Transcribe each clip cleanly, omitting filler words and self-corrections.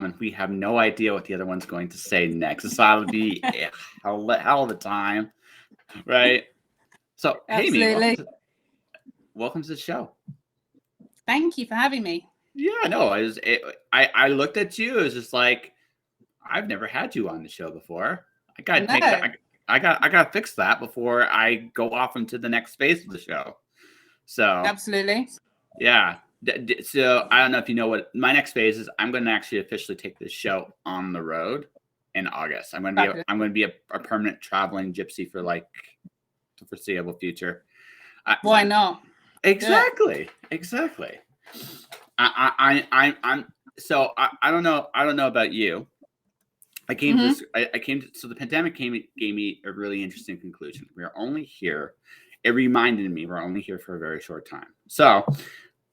and we have no idea what the other one's going to say next. So that'll be a hell of a time, right? So, hey, me, Absolutely. welcome to the show. Thank you for having me. Yeah, no, I looked at you. It was just like, I've never had you on the show before. I gotta fix that before I go off into the next phase of the show. So Absolutely. yeah. So I don't know if you know what my next phase is. I'm going to actually officially take this show on the road in August. I'm going to be a permanent traveling gypsy for like the foreseeable future. Why not? Exactly. So I don't know about you. So the pandemic gave me a really interesting conclusion. We're only here. It reminded me we're only here for a very short time. So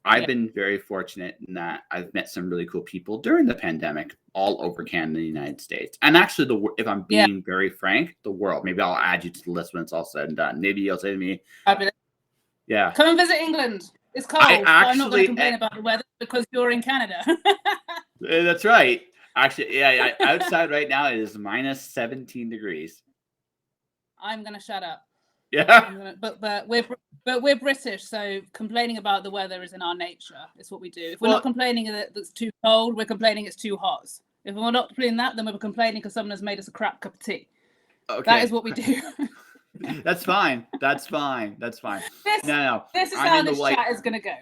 I've been very fortunate in that I've met some really cool people during the pandemic all over Canada and the United States. And actually, if I'm being very frank, the world. Maybe I'll add you to the list when it's all said and done. Maybe you'll say to me, yeah, come and visit England. It's cold, but I'm not going to complain about the weather because you're in Canada. That's right. Actually, yeah, outside right now it is minus 17 degrees. I'm going to shut up. Yeah. But we're British, so complaining about the weather is in our nature. It's what we do. If we're not complaining that it's too cold, we're complaining it's too hot. If we're not complaining that, then we're complaining because someone has made us a crap cup of tea. Okay. That is what we do. That's fine. This is how this chat is going to go.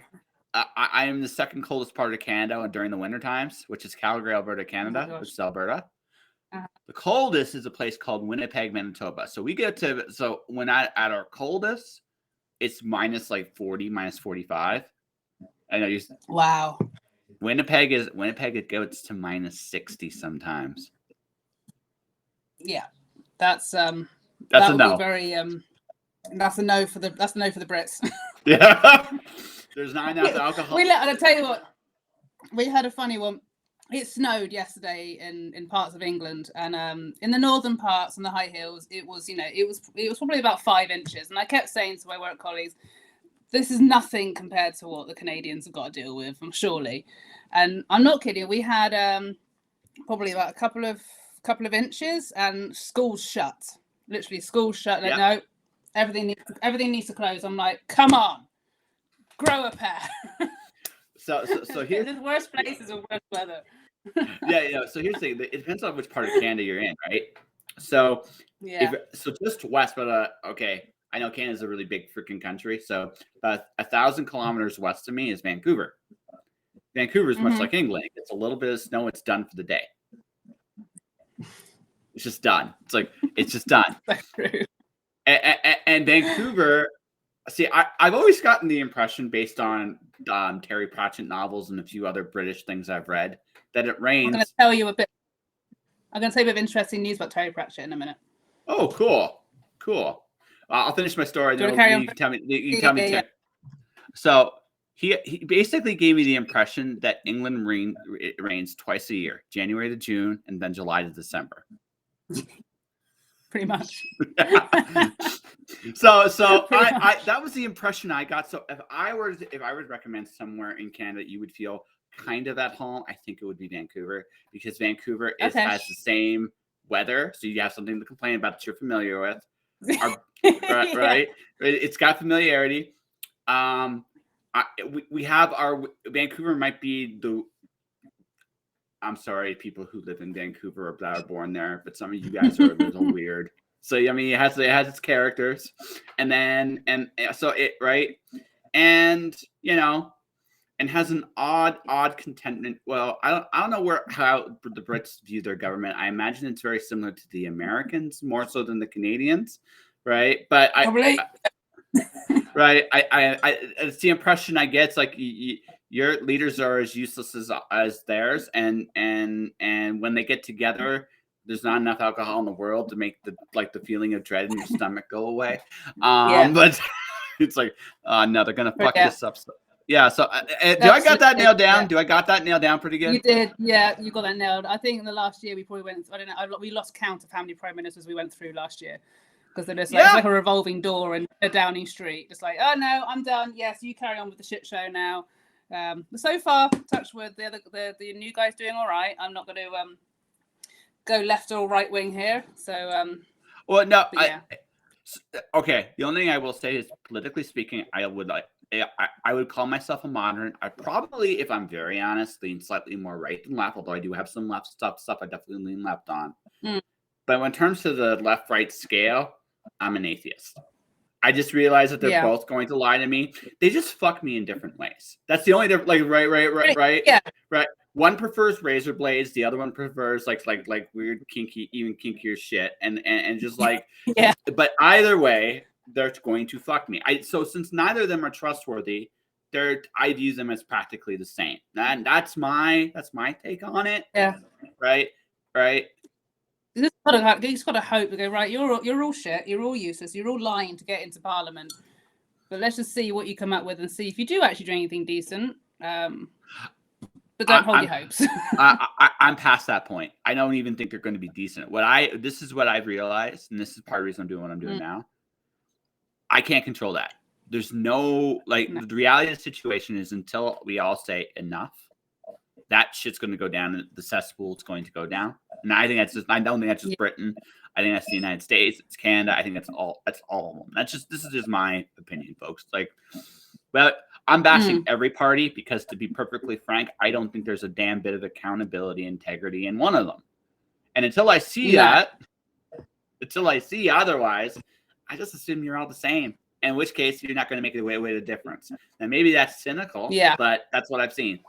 I am the second coldest part of Canada during the winter times, which is Calgary, Alberta, Canada, which is Alberta. The coldest is a place called Winnipeg, Manitoba. So we get to when at our coldest, it's minus like 40, minus 45. I know wow. Winnipeg it goes to minus 60 sometimes. Yeah, that's a no. Very that's a no for the Brits. Yeah. There's not enough alcohol. I'll tell you what. We had a funny one. It snowed yesterday in parts of England, and in the northern parts and the high hills, it was probably about 5 inches. And I kept saying to my work colleagues, "This is nothing compared to what the Canadians have got to deal with, surely." And I'm not kidding. We had probably about a couple of inches, and schools shut. Literally, schools shut. Like, no, everything needs to close. I'm like, come on, grow a pair. So here's there's worse places or worse weather. So here's the thing. It depends on which part of Canada you're in, right? So just west, but okay, I know Canada's a really big freaking country. So 1,000 kilometers west of me is Vancouver. Vancouver is much like England. It gets a little bit of snow. It's done for the day. It's just done. It's just done. And Vancouver. See, I've always gotten the impression, based on Terry Pratchett novels and a few other British things I've read, that it rains. I'm going to tell you a bit of interesting news about Terry Pratchett in a minute. Oh, cool. I'll finish my story. Then you can tell me. So he basically gave me the impression that England rains twice a year, January to June, and then July to December. Pretty much. So that was the impression I got. So if I would recommend somewhere in Canada you would feel kind of at home, I think it would be Vancouver, because Vancouver has the same weather, so you have something to complain about that you're familiar with. Right? It's got familiarity. We have our Vancouver might be the. I'm sorry, people who live in Vancouver or that are born there, but some of you guys are a little weird. So I mean, it has its characters, and so it right, and and has an odd contentment. Well, I don't know how the Brits view their government. I imagine it's very similar to the Americans, more so than the Canadians, right? But right, it's the impression I get. It's like your leaders are as useless as theirs, and when they get together, there's not enough alcohol in the world to make the feeling of dread in your stomach go away. But it's like, no, they're gonna fuck this up. So, yeah. So do I got that nailed down? Do I got that nailed down pretty good? You did. Yeah, you got that nailed. I think in the last year we probably went. I don't know. We lost count of how many prime ministers we went through last year, because they're just it's like a revolving door in a Downing Street. Just like, oh no, I'm done. Yes, you carry on with the shit show now. So far, touch wood, the new guy's doing all right. I'm not going to go left or right wing here. So well, no, yeah. Okay. The only thing I will say is, politically speaking, I would call myself a modern. I probably, if I'm very honest, lean slightly more right than left. Although I do have some left stuff I definitely lean left on. But when it comes to the left-right scale, I'm an atheist. I just realized that they're both going to lie to me. They just fuck me in different ways. That's the only difference. Like right. Yeah. Right. One prefers razor blades. The other one prefers like weird, kinky, even kinkier shit. And just like, yeah. But either way, they're going to fuck me. So since neither of them are trustworthy, I view them as practically the same. And that's my take on it. Yeah. Right. You just gotta hope to go, right, you're all shit, you're all useless, you're all lying to get into Parliament. But let's just see what you come up with and see if you do actually do anything decent. But don't hold your hopes. I'm past that point. I don't even think they're going to be decent. This is what I've realized, and this is part of the reason I'm doing what I'm doing now. I can't control that. There's no. The reality of the situation is, until we all say enough, that shit's going to go down. The cesspool's going to go down. And I think I don't think that's just Britain. I think that's the United States. It's Canada. I think that's all of them. This is just my opinion, folks. But I'm bashing every party because, to be perfectly frank, I don't think there's a damn bit of accountability, integrity in one of them. And until I see otherwise, I just assume you're all the same. In which case, you're not going to make it away the difference. And maybe that's cynical, but that's what I've seen.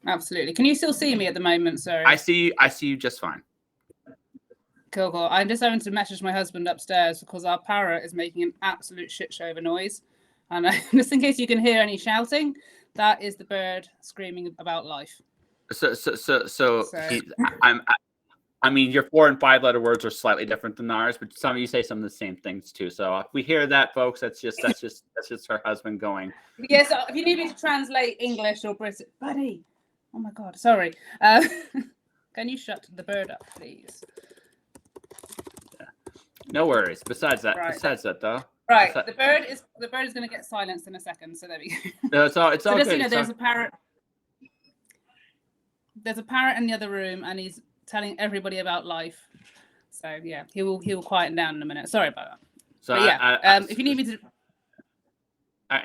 Absolutely. Can you still see me at the moment? Sorry. I see you just fine. Cool. I'm just having to message my husband upstairs because our parrot is making an absolute shit show of a noise. And just in case you can hear any shouting, that is the bird screaming about life. I mean, your 4 and 5 letter words are slightly different than ours, but some of you say some of the same things too. So if we hear that, folks, that's just her husband going. Yes. Yeah, so if you need me to translate English or British, buddy. Oh my God, sorry. Can you shut the bird up, please? Yeah. No worries. Besides that, though. Right. The bird is going to get silenced in a second. So there we go. No, it's all good. You know, there's a parrot. There's a parrot in the other room, and he's telling everybody about life. So yeah, he will quieten down in a minute. Sorry about that. So if you need me to.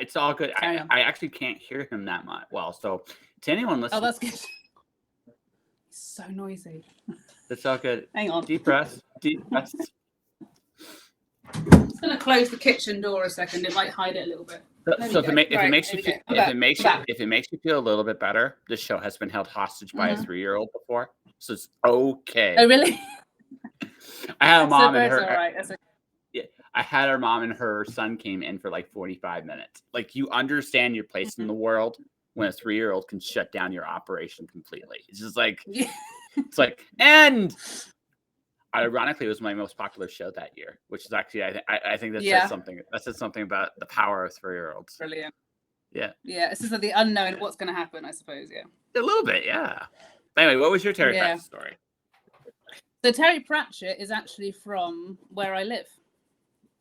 It's all good. I actually can't hear him that much. Well, so to anyone listening. Oh, that's good. He's so noisy. It's all good. Hang on. Deep breaths. I'm just gonna close the kitchen door a second. It might hide it a little bit. So if it makes you feel a little bit better, this show has been held hostage by a 3-year-old before, so it's okay. Oh really? I had a mom and her. All right. I had her mom and her son came in for like 45 minutes. Like, you understand your place in the world when a 3-year-old can shut down your operation completely. It's just like, and ironically, it was my most popular show that year, which is actually, I think that says something. That says something about the power of 3-year-olds. Brilliant. Yeah. Yeah. It's just the unknown of what's going to happen, I suppose. Yeah. A little bit. Yeah. Anyway, what was your Terry Pratchett story? So Terry Pratchett is actually from where I live.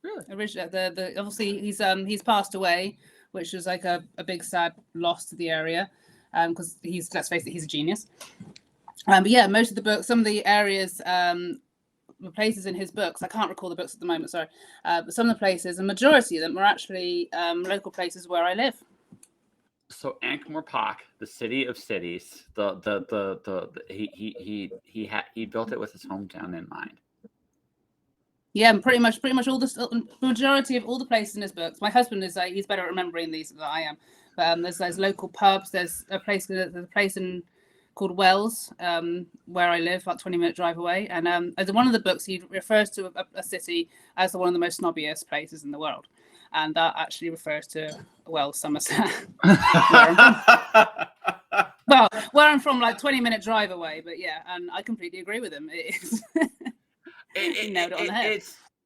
Really? Originally, obviously he's passed away, which was like a big sad loss to the area, because let's face it, he's a genius. But yeah, most of the books, some of the areas, the places in his books, I can't recall the books at the moment, sorry, but some of the places, a majority of them were actually local places where I live. So Ankh-Morpork, the city of cities, he built it with his hometown in mind. Yeah, and pretty much all the majority of all the places in his books. My husband is he's better at remembering these than I am. But there's those local pubs. There's a place called Wells, where I live, about 20-minute drive away. And as one of the books, he refers to a city as one of the most snobbiest places in the world, and that actually refers to Wells, Somerset. Well, where I'm from, like 20-minute drive away. But yeah, and I completely agree with him. It is. He nailed it on the head.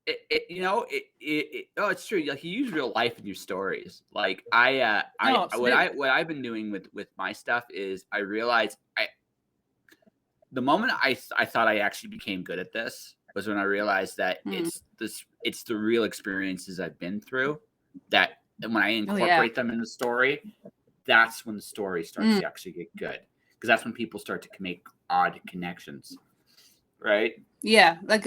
It's true. Like, you use real life in your stories. Like what I've been doing with my stuff is I realized the moment I thought I actually became good at this was when I realized that it's the real experiences I've been through that when I incorporate them in the story, that's when the story starts to actually get good, because that's when people start to make odd connections, right? Yeah, like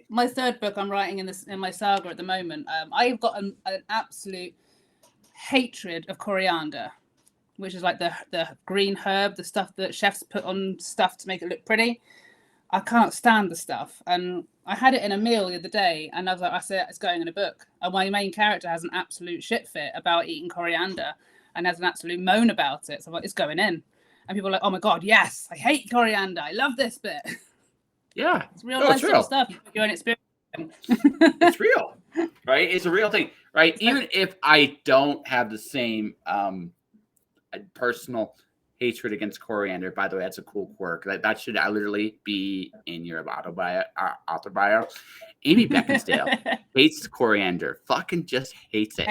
my third book I'm writing in my saga at the moment. I've got an absolute hatred of coriander, which is like the green herb, the stuff that chefs put on stuff to make it look pretty. I can't stand the stuff, and I had it in a meal the other day, and I said it's going in a book. And my main character has an absolute shit fit about eating coriander, and has an absolute moan about it. So I'm like, it's going in, and people are like, oh my god, yes, I hate coriander. I love this bit. Yeah, it's real life sort of stuff. You put your own experience. It's real, right? It's a real thing, right? Even if I don't have the same personal hatred against coriander. By the way, that's a cool quirk. That should literally be in your author bio. Amy Beckinsale hates coriander. Fucking just hates it.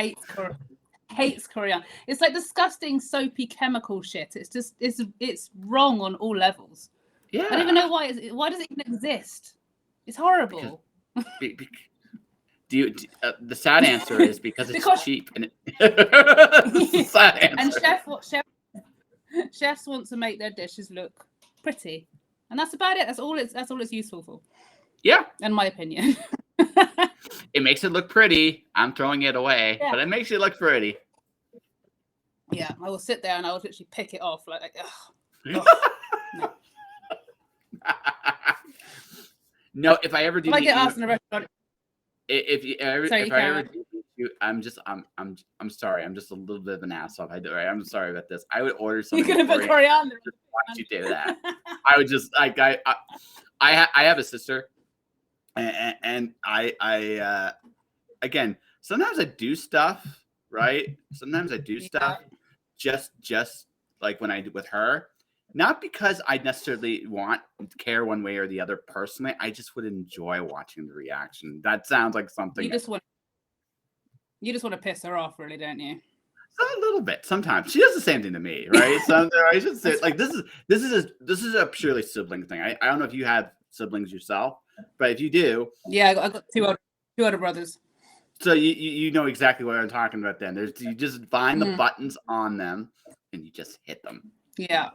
Hates coriander. It's like disgusting soapy chemical shit. It's just it's wrong on all levels. Yeah. I don't even know why does it even exist? It's horrible. The sad answer is because it's cheap and the sad answer. And chefs want to make their dishes look pretty, and that's about it. That's all it's useful for. Yeah, in my opinion. It makes it look pretty. I'm throwing it away, but it makes it look pretty. Yeah, I will sit there and I will literally pick it off like no. No, if I ever do, if I get asked in a restaurant, I'm sorry. I'm just a little bit of an asshole. I'm sorry about this. I would order something. You're gonna put coriander. Just watch you do that. I would just like I have a sister, and I again, sometimes I do stuff right. Sometimes I do stuff just like when I do with her. Not because I necessarily care one way or the other personally. I just would enjoy watching the reaction. That sounds like something you just want to piss her off, really, don't you? A little bit. Sometimes she does the same thing to me, right? So I should say, like this is a purely sibling thing. I don't know if you have siblings yourself, but if you do, yeah, I got two older brothers. So you know exactly what I'm talking about. Then you just find the buttons on them and you just hit them. Yeah.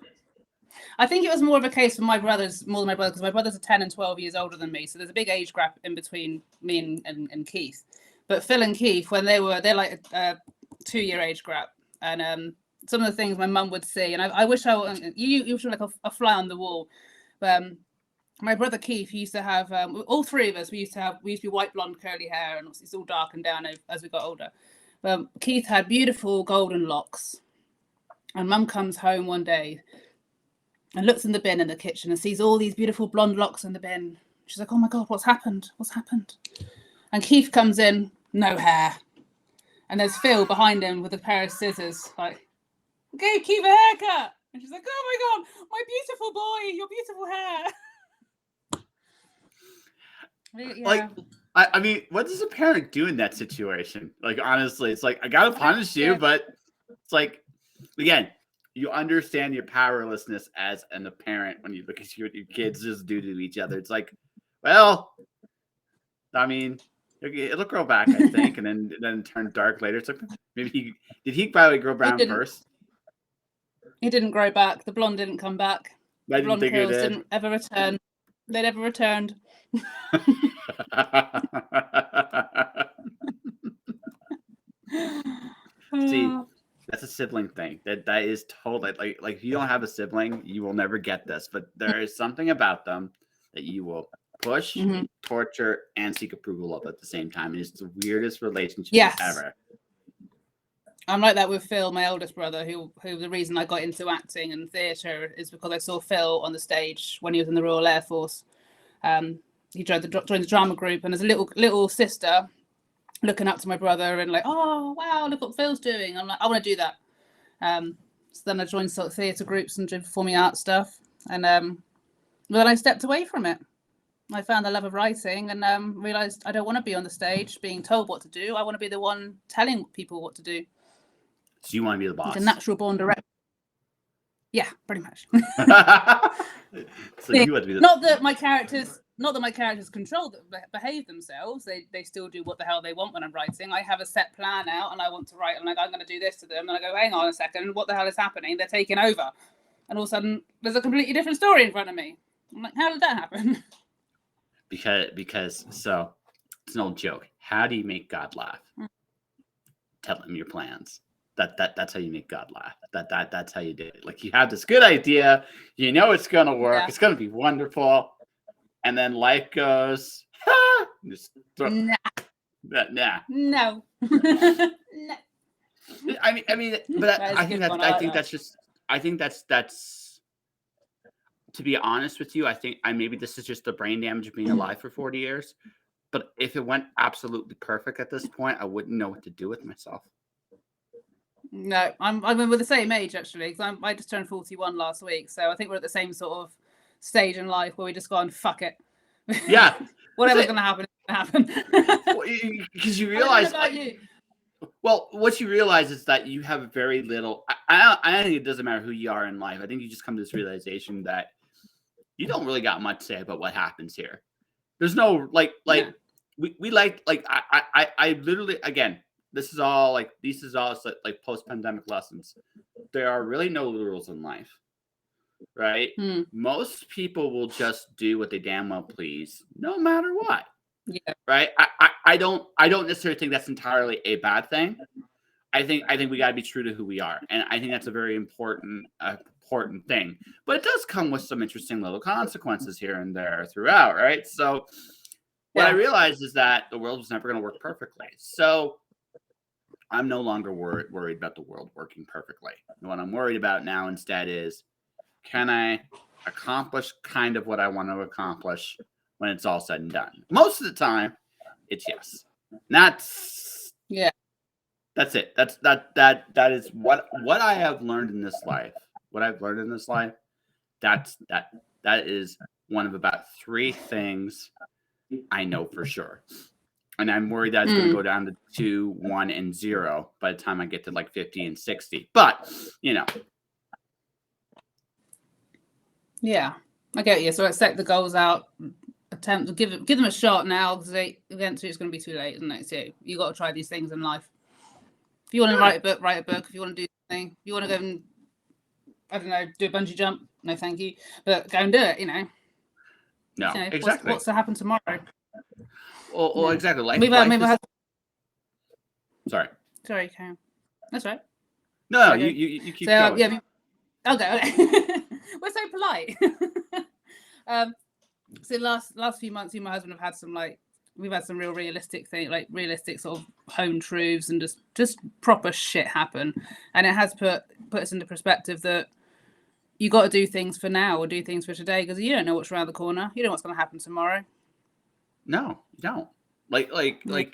I think it was more of a case for my brothers, more than my brothers, because my brothers are 10 and 12 years older than me. So there's a big age gap in between me and Keith. But Phil and Keith, when they're like a 2-year age gap. And some of the things my mum would see, and I wish you were like a fly on the wall. My brother Keith, he used to have, all three of us, we used to be white, blonde, curly hair, and it's all darkened down as we got older. Keith had beautiful golden locks. And Mum comes home one day and looks in the bin in the kitchen and sees all these beautiful blonde locks in the bin. She's like, oh my God, what's happened? What's happened? And Keith comes in, no hair. And there's Phil behind him with a pair of scissors, like, gave Keith a haircut. And she's like, oh my God, my beautiful boy, your beautiful hair. Yeah. Like, I mean, what does a parent do in that situation? Like, honestly, it's like, I got to punish you, but it's like, again, you understand your powerlessness as a parent when you look at what your kids just do to each other. It's like, well, I mean, it'll grow back, I think, and then turn dark later. It's like maybe he probably grow brown first? He didn't grow back. The blonde didn't come back. The blonde curls didn't ever return. They never returned. See. That's a sibling thing. That is totally like if you don't have a sibling, you will never get this. But there is something about them that you will push, torture, and seek approval of at the same time. And it's the weirdest relationship ever. I'm like that with Phil, my oldest brother, who the reason I got into acting and theatre is because I saw Phil on the stage when he was in the Royal Air Force. He joined the drama group, and as a little sister, looking up to my brother and like, oh wow, look what Phil's doing. I'm like, I want to do that. So then I joined sort of theatre groups and did performing arts stuff, and then I stepped away from it. I found the love of writing and realised I don't want to be on the stage being told what to do. I want to be the one telling people what to do. So you want to be the boss? Like a natural born director. Yeah, pretty much. So you want to be not that my characters not that my characters behave themselves. They still do what the hell they want when I'm writing. I have a set plan out, and I want to write, and I'm going to do this to them, and I go, hang on a second, what the hell is happening? They're taking over, and all of a sudden there's a completely different story in front of me. I'm like, how did that happen? Because so it's an old joke. How do you make God laugh? Tell him your plans. That's how you make God laugh. That's how you do it. Like, you have this good idea, you know it's gonna work, it's gonna be wonderful, and then life goes, just throw, nah. No. No. I mean, but I think that's. To be honest with you, I think maybe this is just the brain damage of being alive for 40 years. But if it went absolutely perfect at this point, I wouldn't know what to do with myself. No, I'm we're the same age actually, because I just turned 41 last week, so I think we're at the same sort of stage in life where we just go on, fuck it. Yeah, whatever's gonna happen, it's gonna happen. Because you realize, well, what you realize is that you have very little. I think it doesn't matter who you are in life. I think you just come to this realization that you don't really got much to say about what happens here. There's no we like I literally, again, this is all like post-pandemic lessons. There are really no rules in life, right? Most people will just do what they damn well please, no matter what. Yeah. Right. I don't necessarily think that's entirely a bad thing. I think we got to be true to who we are, and I think that's a very important thing. But it does come with some interesting little consequences here and there throughout, right? So what I realized is that the world was never going to work perfectly. So I'm no longer worried about the world working perfectly. What I'm worried about now instead is, can I accomplish kind of what I want to accomplish when it's all said and done? Most of the time, it's yes. That's it. That is what I have learned in this life. What I've learned in this life, that is one of about 3 things I know for sure. And I'm worried that it's going to go down to 2, 1, and 0 by the time I get to like 50 and 60. But, you know. Yeah, I get you. So let's set the goals out. Attempt to give them a shot now, because eventually it's going to be too late, isn't it? So you got to try these things in life. If you want to write a book. If you want to do something, if you want to go and, I don't know, do a bungee jump, no thank you, but go and do it. No, exactly. What's to happen tomorrow? Well, exactly. Sorry, Karen. That's right. No, you keep going. Yeah, I'll go. We're so polite. So last few months, me and my husband have had we've had some real realistic things, like realistic sort of home truths, and just proper shit happen. And it has put us into perspective that you got to do things for now, or do things for today, because you don't know what's around the corner. You don't know what's going to happen tomorrow. No, you don't. Like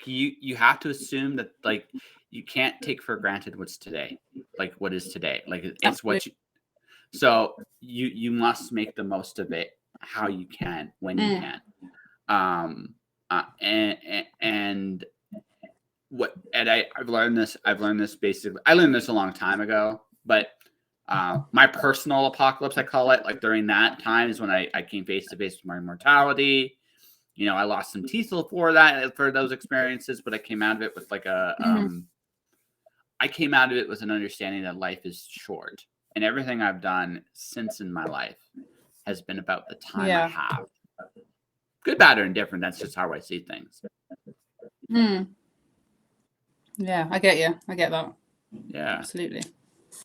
you have to assume that, like, you can't take for granted what's today, like what is today. Like it's what you. So you must make the most of it how you can, when you can. I've learned this basically. I learned this a long time ago, but my personal apocalypse, I call it, like during that time is when I came face to face with my mortality. I lost some teeth for those experiences, but I came out of it with I came out of it with an understanding that life is short, and everything I've done since in my life has been about the time I have. Good, bad, or indifferent. That's just how I see things. Yeah, I get you. I get that. Yeah, absolutely.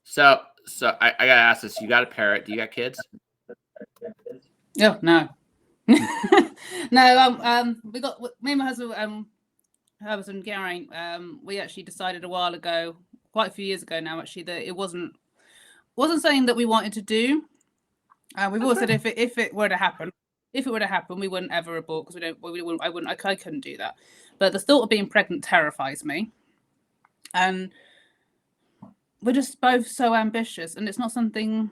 So I gotta ask this: you got a parrot? Do you got kids? Oh no. No. We got me and my husband Gary. We actually decided a while ago, quite a few years ago now, actually, that it wasn't something that we wanted to do. We've always said if it were to happen, we wouldn't ever abort, because I couldn't do that. But the thought of being pregnant terrifies me, and we're just both so ambitious, and it's not something.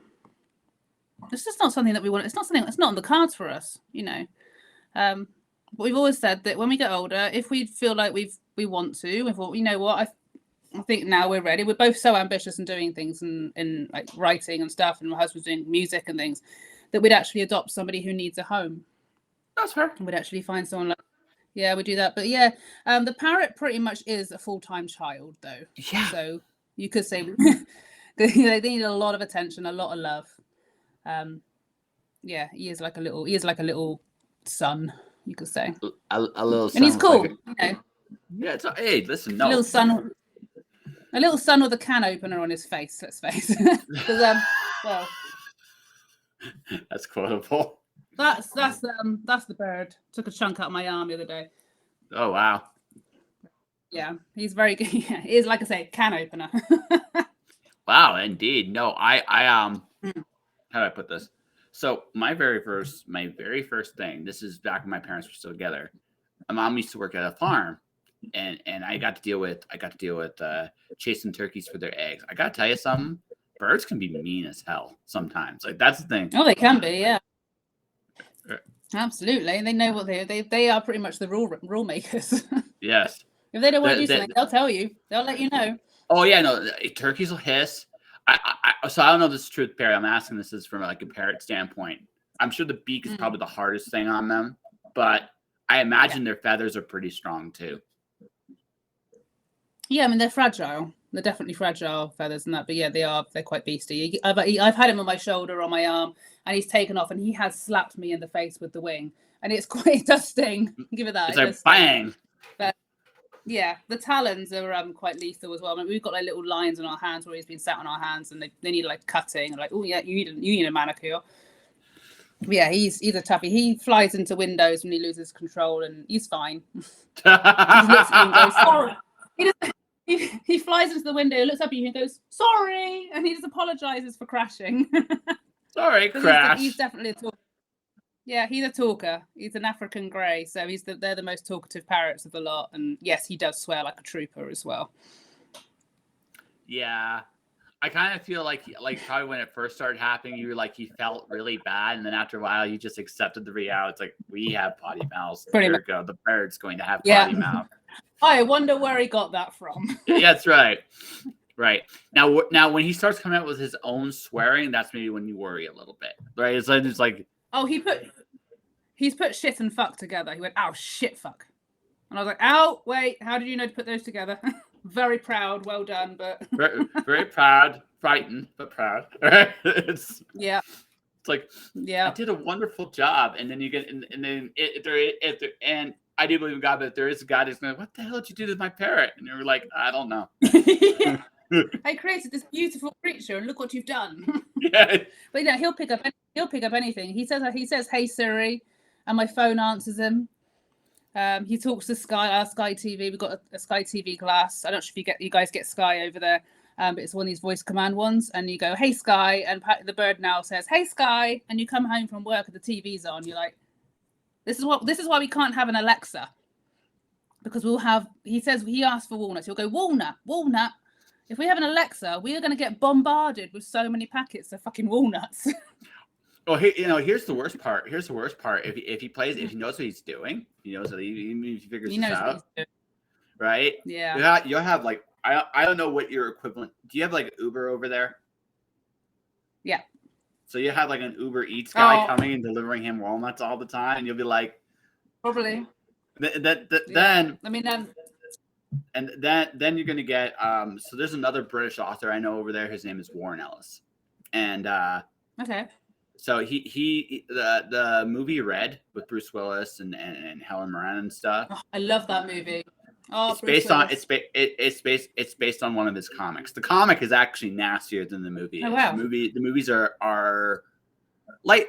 It's just not something that we want. It's not something that's not on the cards for us, But we've always said that when we get older, if we feel like we want to, we thought, you know what, I think now we're ready. We're both so ambitious in doing things and like writing and stuff, and my husband's doing music and things, that we'd actually adopt somebody who needs a home. That's fair. We'd actually find someone like, yeah, we do that. But yeah, the parrot pretty much is a full-time child, though. Yeah. So you could say they need a lot of attention, a lot of love. Yeah, he is like a little son, you could say. A little son. And he's cool. Like yeah, hey, listen, no. A little son with a can opener on his face, let's face it. Because well, that's quotable. That's the bird. Took a chunk out of my arm the other day. Oh wow. Yeah, he's very good. Yeah, he is, like I say, can opener. Wow, indeed. No, I how do I put this? So my very first thing. This is back when my parents were still together. My mom used to work at a farm, and I got to deal with chasing turkeys for their eggs. I got to tell you something. Birds can be mean as hell sometimes. Like that's the thing. Oh, they can be, yeah. Absolutely, they know what they are. Pretty much the rule makers. Yes. If they don't want to do something, they'll tell you. They'll let you know. Oh yeah, no, turkeys will hiss. So I don't know if this is true with parrot. I'm asking this is from like a parrot standpoint. I'm sure the beak is probably the hardest thing on them, but I imagine their feathers are pretty strong too. Yeah, I mean they're fragile. They're definitely fragile feathers and that, but yeah, they're quite beastly. I've had him on my shoulder, on my arm, and he's taken off, and he has slapped me in the face with the wing, and it does sting. Give it that. It's like bang. But yeah, the talons are quite lethal as well. I mean, we've got like little lines on our hands where he's been sat on our hands, and they need like cutting. Like, oh yeah, you need a manicure. But yeah, he's a toughie. He flies into windows when he loses control, and he's fine. He looks at you and goes, sorry. He flies into the window, looks up at you and goes, sorry, and he just apologizes for crashing. Sorry, crash. He's definitely a talker. Yeah, he's a talker. He's an African grey, so they're the most talkative parrots of the lot. And yes, he does swear like a trooper as well. Yeah, I kind of feel like probably when it first started happening, you felt really bad, and then after a while, you just accepted the reality. It's like, we have potty mouths. There we go. The parrot's going to have potty mouth. I wonder where he got that from. Yeah, that's right. Right. Now, when he starts coming out with his own swearing, that's maybe when you worry a little bit, right? It's like oh, he's put shit and fuck together. He went, oh, shit, fuck. And I was like, oh, wait, how did you know to put those together? Very proud, well done, but very, very proud, frightened, but proud. It's like, yeah, I did a wonderful job, and then you get, and then and I do believe in God, but if there is a God who's going, what the hell did you do to my parrot? And you're like, I don't know. I created this beautiful creature, and look what you've done. Yeah. But yeah, he'll pick up anything. He says, "Hey Siri," and my phone answers him. He talks to our Sky TV. We've got a Sky TV glass. I'm not sure if you guys get Sky over there, but it's one of these voice command ones. And you go, "Hey Sky," and the bird now says, "Hey Sky," and you come home from work and the TV's on. You're like, this is why we can't have an Alexa, because we'll have. He asked for walnuts. He'll go, walnut. If we have an Alexa, we are going to get bombarded with so many packets of fucking walnuts. Well, here's the worst part. If he knows what he's doing, he knows that he figures this out, right? Yeah. You'll have like, I don't know what your equivalent. Do you have like Uber over there? Yeah. So you have like an Uber Eats guy coming and delivering him walnuts all the time, and you'll be like, probably. Then I mean, and then you're gonna get so there's another British author I know over there. His name is Warren Ellis, and okay. So he the movie Red with Bruce Willis and Helen Mirren and stuff. Oh, I love that movie. Oh, it's based on one of his comics. The comic is actually nastier than the movie. Oh, wow. The movies are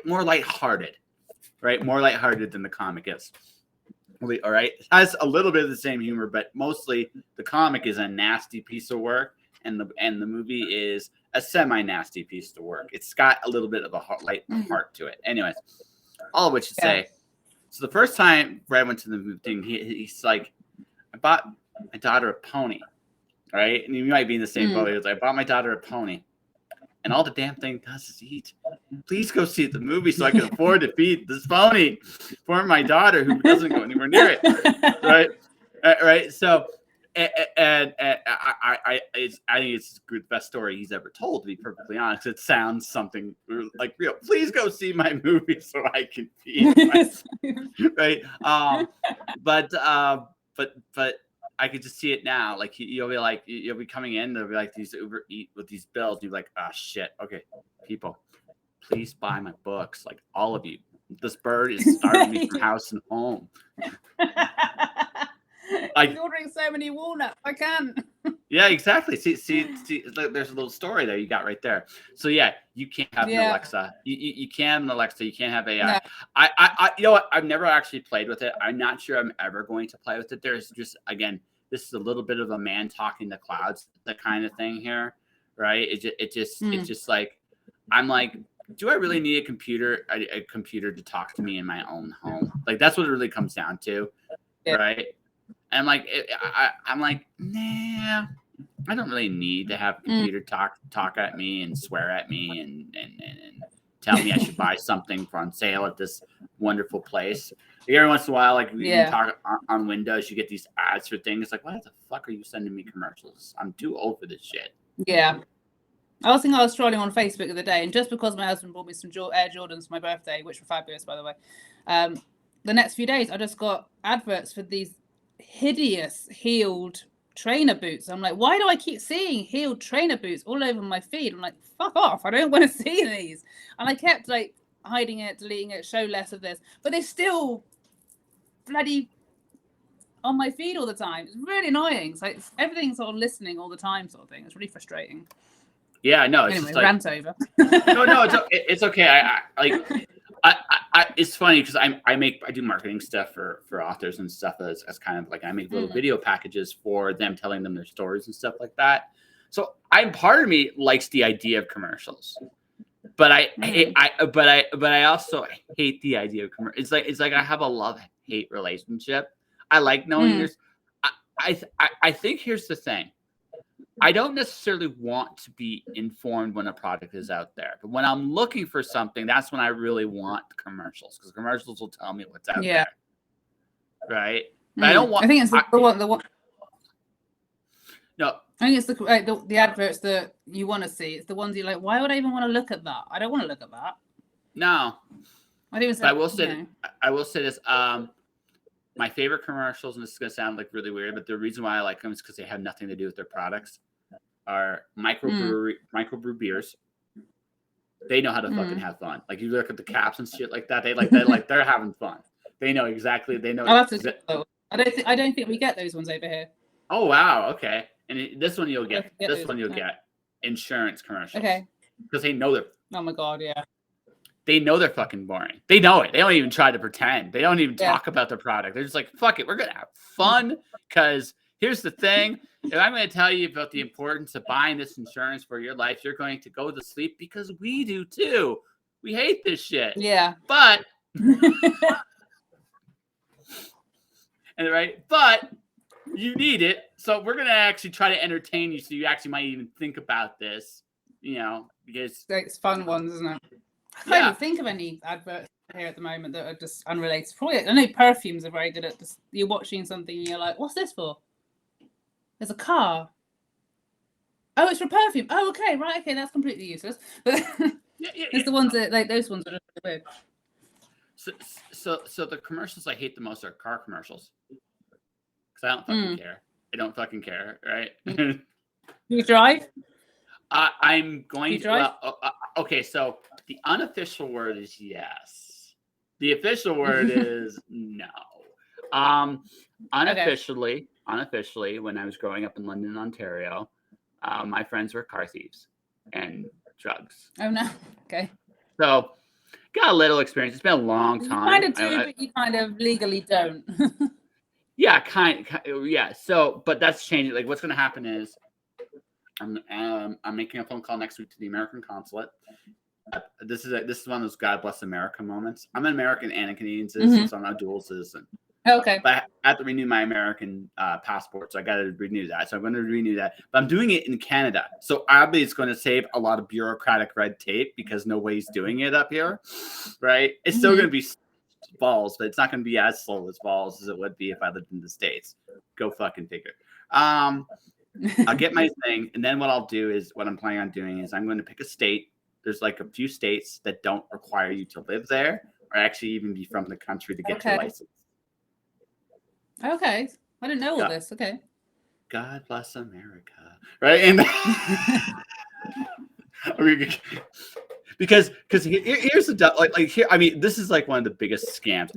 more lighthearted, right? More lighthearted than the comic is. All right, it has a little bit of the same humor, but mostly the comic is a nasty piece of work, and the movie is a semi-nasty piece of work. It's got a little bit of a heart to it. Anyways, all of which to say, so the first time Brad went to the movie thing, he's like, I bought my daughter a pony, right? And you might be in the same boat. He was like, I bought my daughter a pony, and all the damn thing does is eat. Please go see the movie so I can afford to feed this pony for my daughter who doesn't go anywhere near it, right? Right. So I think it's the best story he's ever told, to be perfectly honest. It sounds something like real. Please go see my movie so I can feed right. But I could just see it now. Like you'll be like, you'll be coming in, there'll be like these Uber Eat with these bills. You're like, ah, shit. Okay, people, please buy my books. Like all of you. This bird is starving me from house and home. He's ordering so many walnuts. I can't. Yeah, exactly. See, there's a little story there you got right there. So yeah, you can't have an Alexa. You can't have an Alexa. You can't have AI. No. I you know what? I've never actually played with it. I'm not sure I'm ever going to play with it. There's just, again, this is a little bit of a man talking to clouds, the kind of thing here, right? It's just like, I'm like, do I really need a computer to talk to me in my own home? Like that's what it really comes down to, right? And I'm like, nah, I don't really need to have a computer talk at me and swear at me and tell me I should buy something on sale at this wonderful place. Like every once in a while, like you talk on Windows, you get these ads for things. Like, why the fuck are you sending me commercials? I'm too old for this shit. Yeah. I was scrolling on Facebook the other day, and just because my husband bought me some Air Jordans for my birthday, which were fabulous, by the way, the next few days I just got adverts for these hideous heeled trainer boots. I'm like, why do I keep seeing heeled trainer boots all over my feed? I'm like, fuck off, I don't want to see these. And I kept like hiding it, deleting it, show less of this, but they're still bloody on my feed all the time. It's really annoying. It's like everything's sort of listening all the time, sort of thing. It's really frustrating. Yeah, no, it's anyway, just like, rant over. no, it's okay. It's funny because I do marketing stuff for authors and stuff as kind of like, I make little video packages for them, telling them their stories and stuff like that. So part of me likes the idea of commercials, but I also hate the idea of commercials. It's like I have a love-hate relationship. I like knowing there's. I think here's the thing. I don't necessarily want to be informed when a product is out there, but when I'm looking for something, that's when I really want commercials, because commercials will tell me what's out there, right? But I don't want. I think it's the one. No, I think it's the adverts that you want to see. It's the ones you're like, why would I even want to look at that? I don't want to look at that. No, I will say this. My favorite commercials, and this is going to sound like really weird, but the reason why I like them is because they have nothing to do with their products, are microbrew beers. They know how to fucking have fun. Like you look at the caps and shit like that. They're having fun. They know exactly. They know. I don't think we get those ones over here. Oh wow. Okay. And this one you'll get. Get insurance commercials. Okay. Because they know they're. Oh my god. Yeah. They know they're fucking boring. They know it. They don't even try to pretend. They don't even talk about the product. They're just like, fuck it. We're going to have fun. Because here's the thing. If I'm going to tell you about the importance of buying this insurance for your life, you're going to go to sleep, because we do too. We hate this shit. Yeah. But, but you need it. So we're going to actually try to entertain you, so you actually might even think about this, because it's fun ones, isn't it? I can't even think of any adverts here at the moment that are just unrelated. Probably, I know perfumes are very good at just, you're watching something and you're like, what's this for? There's a car. Oh, it's for perfume. Oh, okay, right, okay, that's completely useless. But it's the ones that, like, those ones are just weird. So the commercials I hate the most are car commercials. Because I don't fucking care. I don't fucking care, right? You drive? I'm going to. Okay, so the unofficial word is yes. The official word is no. Unofficially, when I was growing up in London, Ontario, my friends were car thieves and drugs. Oh no. Okay. So got a little experience. It's been a long time. You kind of do, but you kind of legally don't. Yeah, yeah. So, but that's changing. Like, what's going to happen is, I'm making a phone call next week to the American consulate. This is one of those God bless America moments. I'm an American and a Canadian citizen, so I'm not a dual citizen. Okay. But I have to renew my American passport, so I got to renew that. So I'm going to renew that. But I'm doing it in Canada. So obviously it's going to save a lot of bureaucratic red tape, because nobody's doing it up here, right? It's still going to be balls, but it's not going to be as slow as balls as it would be if I lived in the States. Go fucking figure. I'll get my thing, and then what I'll do is what I'm planning on doing is I'm going to pick a state. There's like a few states that don't require you to live there or actually even be from the country to get your license. Okay. I didn't know all this. Okay. God bless America. Right? And because here's the like here, I mean, this is like one of the biggest scams.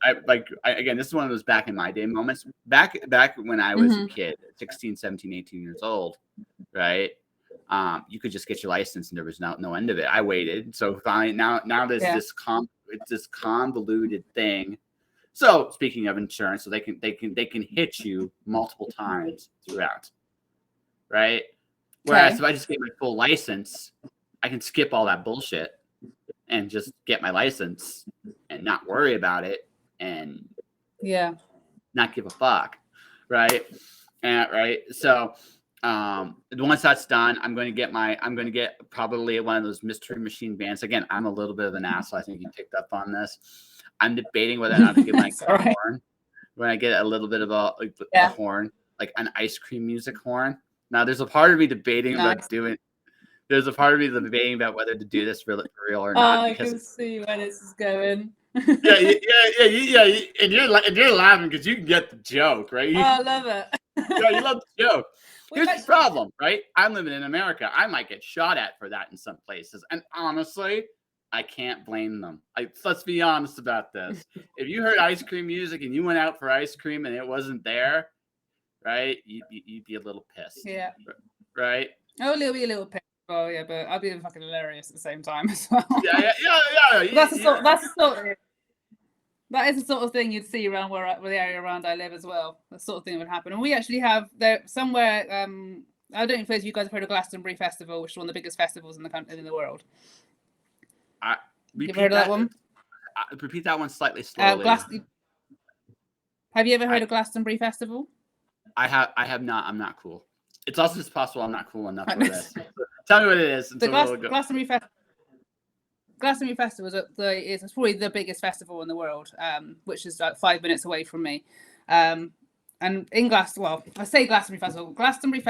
Again, this is one of those back in my day moments. Back when I was a kid, 16, 17, 18 years old, right? You could just get your license and there was no end of it. I waited. So finally now there's this convoluted thing. So speaking of insurance, so they can hit you multiple times throughout. Right? Whereas if I just get my full license, I can skip all that bullshit and just get my license and not worry about it and not give a fuck. Right? So once that's done, I'm going to get probably one of those mystery machine vans. Again, I'm a little bit of an asshole. I think you picked up on this. I'm debating whether or not to get my horn. When I get a little bit of a horn, like an ice cream music horn. Now, there's a part of me debating about doing. There's a part of me debating about whether to do this for real or not. I can see where this is going. yeah. And you're laughing because you can get the joke, right? I love it. Yeah, you love the joke. Here's the problem, right? I'm living in America. I might get shot at for that in some places, and honestly, I can't blame them. Let's be honest about this. If you heard ice cream music and you went out for ice cream and it wasn't there, right? You'd be a little pissed. Yeah. Right? Oh, it'll be a little pissed. Oh, yeah, but I'll be fucking hilarious at the same time as well. Yeah. That is the sort of thing you'd see around where the area around I live as well. The sort of thing would happen. And we actually have there somewhere. I don't suppose you guys have heard of Glastonbury Festival, which is one of the biggest festivals in the world. You've heard of that one? Repeat that one slightly slowly. Have you ever heard of Glastonbury Festival? I have not. I'm not cool. It's also just possible I'm not cool enough for this. Tell me what it is. The Glastonbury Festival is probably the biggest festival in the world, which is like 5 minutes away from me. And in I say Glastonbury Festival. Glastonbury's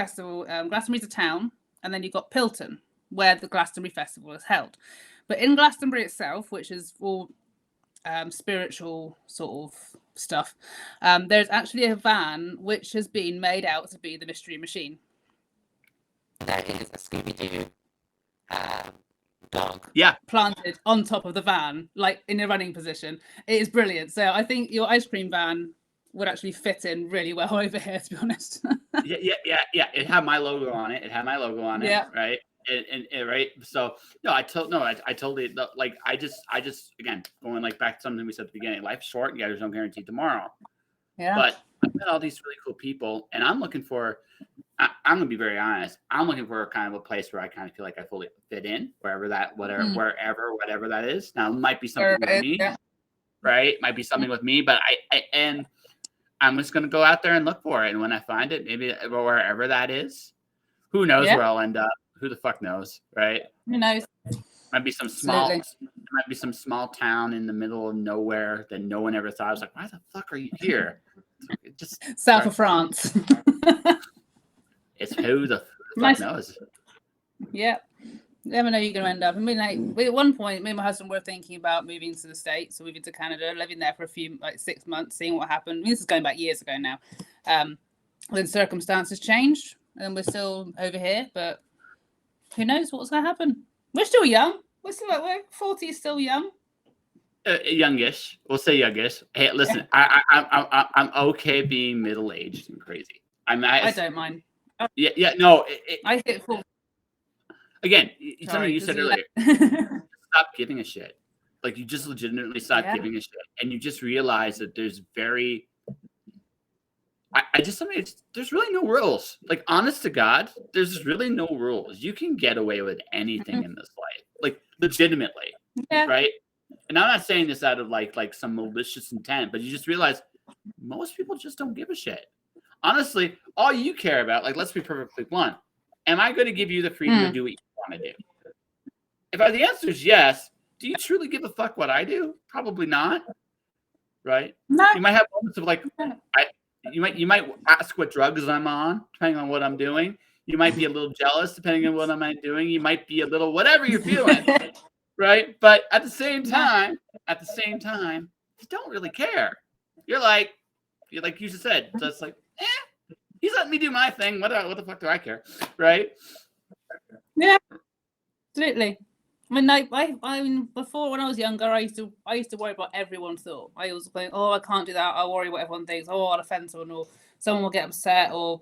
a town, and then you've got Pilton, where the Glastonbury Festival is held. But in Glastonbury itself, which is all spiritual sort of stuff, there's actually a van which has been made out to be the Mystery Machine. That is a Scooby-Doo dog. Yeah. Planted on top of the van, like in a running position. It is brilliant. So I think your ice cream van would actually fit in really well over here, to be honest. Yeah. It had my logo on it. Right? And right. So I totally like I just again going like back to something we said at the beginning. Life's short. Yeah, there's no guarantee tomorrow. Yeah. But I've met all these really cool people, and I'm looking for. I'm gonna be very honest. I'm looking for a kind of a place where I kind of feel like I fully fit in, wherever that is. Now, it might be something with me, right? Might be something with me, but I'm just gonna go out there and look for it. And when I find it, maybe wherever that is, who knows where I'll end up? Who the fuck knows, right? Who knows? Might be some small town in the middle of nowhere that no one ever thought. I was like, why the fuck are you here? Just south of France. It's who the fuck knows. Yeah. Never know you're going to end up. I mean, like, at one point, me and my husband were thinking about moving to the States, or moving to Canada, living there for a few, 6 months, seeing what happened. I mean, this is going back years ago now. Then circumstances changed, and we're still over here, but who knows what's going to happen? We're still young. We're 40 is still young. Youngish. We'll say youngish. Hey, listen, I'm okay being middle-aged and crazy. I don't mind. No. I hit full. Again, something you said earlier. Stop giving a shit. Like, you just legitimately stop giving a shit, and you just realize that there's there's really no rules. Like, honest to God, there's really no rules. You can get away with anything in this life, like legitimately, right? And I'm not saying this out of like some malicious intent, but you just realize most people just don't give a shit. Honestly, all you care about, like, let's be perfectly blunt. Am I going to give you the freedom to do what you want to do? If the answer is yes, do you truly give a fuck what I do? Probably not. Right? No. You might have moments of like, You might ask what drugs I'm on, depending on what I'm doing. You might be a little jealous, depending on what I'm doing. You might be a little whatever you're feeling, right? But at the same time, you don't really care. You're like you just said, just like, he's letting me do my thing. What the fuck do I care, right? Yeah, absolutely. I mean, I mean, before when I was younger, I used to worry about what everyone thought. I was going, oh, I can't do that. I worry what everyone thinks. Oh, I'll offend someone, or someone will get upset, or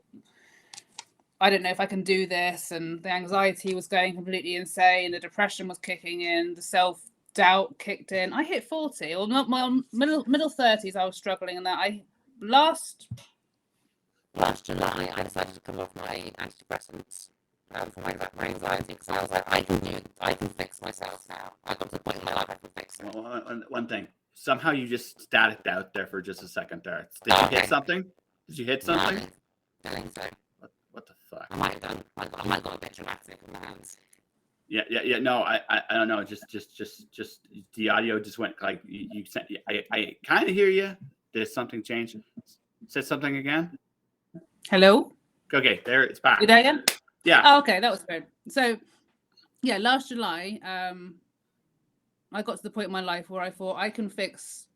I don't know if I can do this. And the anxiety was going completely insane. The depression was kicking in. The self-doubt kicked in. I hit 40, or not my middle 30s. I was struggling, and that last July, I decided to come off my antidepressants for my anxiety, because I was like, I can fix myself now. I got to the point in my life I can fix it. Well, one thing. Somehow you just staticked out there for just a second there. Did you hit something? Did you hit something? No, I think so. What the fuck? I might have done. I might have got a bit dramatic in my hands. Yeah. No, I don't know. Just the audio just went like you said. I kind of hear you. Did something change? Said something again? Hello? Okay, there it's back. You there again? Yeah. Oh, okay, that was good. So, yeah, last July, I got to the point in my life where I thought I can fix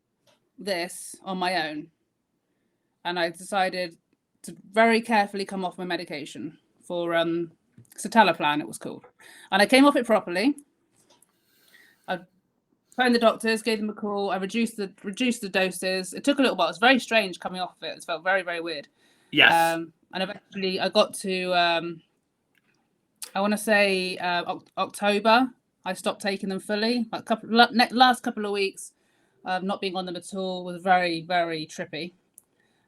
this on my own. And I decided to very carefully come off my medication for citalopram, it was called. And I came off it properly. I phoned the doctors, gave them a call. I reduced the doses. It took a little while. It was very strange coming off of it. It felt very, very weird. Yes. And eventually I got to, I want to say October. I stopped taking them fully. Last couple of weeks, not being on them at all was very, very trippy.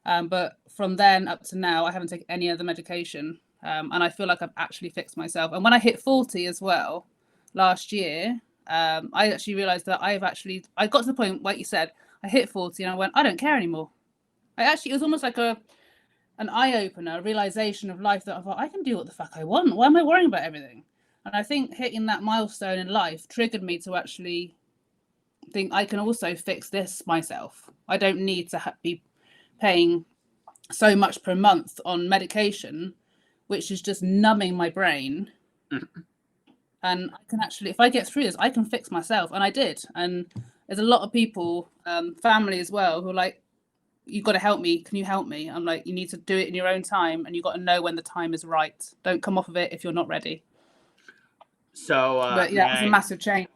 But from then up to now, I haven't taken any other medication. And I feel like I've actually fixed myself. And when I hit 40 as well, last year, I actually realized that I got to the point, like you said, I hit 40 and I went, I don't care anymore. It was almost like an eye-opener, a realization of life, that I thought, I can do what the fuck I want. Why am I worrying about everything? And I think hitting that milestone in life triggered me to actually think I can also fix this myself. I don't need to be paying so much per month on medication, which is just numbing my brain. And I can actually, if I get through this, I can fix myself. And I did. And there's a lot of people, family as well, who are like, you've got to help me. Can you help me? I'm like, you need to do it in your own time, and you've got to know when the time is right. Don't come off of it if you're not ready. So, but yeah, it's a massive change.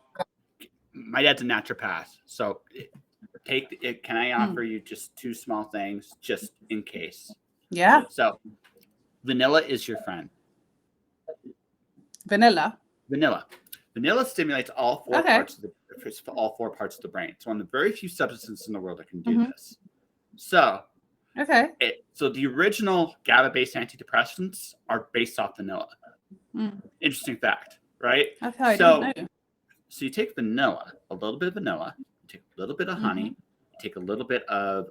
My dad's a naturopath, so take it. Can I offer you just two small things, just in case? Yeah. So, vanilla is your friend. Vanilla stimulates all four parts of the brain. It's one of the very few substances in the world that can do this. So, so the original GABA-based antidepressants are based off vanilla. Interesting fact, right? Okay, so you take vanilla, a little bit of vanilla, you take a little bit of honey, you take a little bit of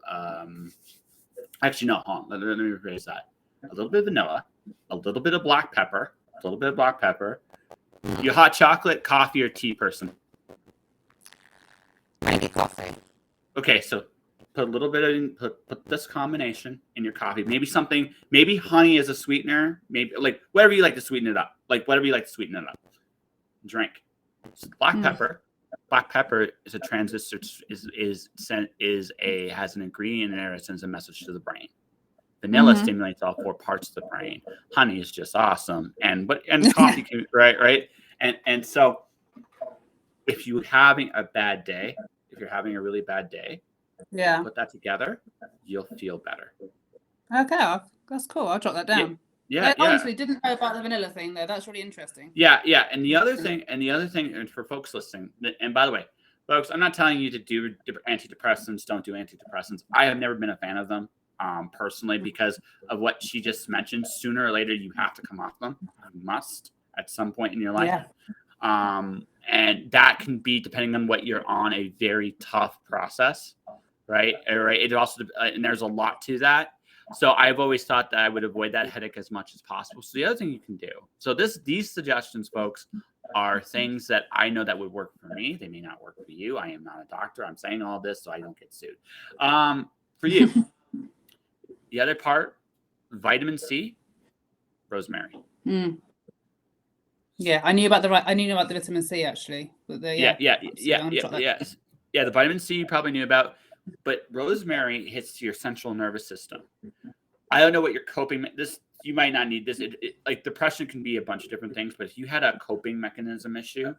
actually no, hold on, let me rephrase that. A little bit of vanilla, a little bit of black pepper, You hot chocolate, coffee, or tea person? Maybe coffee. Okay, so put a little bit of put this combination in your coffee. Maybe honey as a sweetener. Maybe like whatever you like to sweeten it up. Drink. So black pepper. Black pepper is a transistor. Has an ingredient in there that sends a message to the brain. Vanilla stimulates all four parts of the brain. Honey is just awesome, and coffee can, right. And so if you're having a bad day, if you're having a really bad day, put that together, you'll feel better. Okay, that's cool. I'll jot that down. Yeah. I honestly didn't know about the vanilla thing though. That's really interesting. Yeah. And the other thing, and for folks listening, and by the way, folks, I'm not telling you to do antidepressants. Don't do antidepressants. I have never been a fan of them. Personally, because of what she just mentioned, sooner or later you have to come off them. You must at some point in your life. And that can be, depending on what you're on, a very tough process, right? It also, and there's a lot to that. So I've always thought that I would avoid that headache as much as possible. So the other thing you can do, so these suggestions, folks, are things that I know that would work for me. They may not work for you. I am not a doctor. I'm saying all this so I don't get sued. For you. The other part, vitamin C, rosemary. Yeah, I knew about the vitamin C actually. But Yeah. The vitamin C you probably knew about, but rosemary hits your central nervous system. I don't know what your coping this. You might not need this. Like depression can be a bunch of different things, but if you had a coping mechanism issue,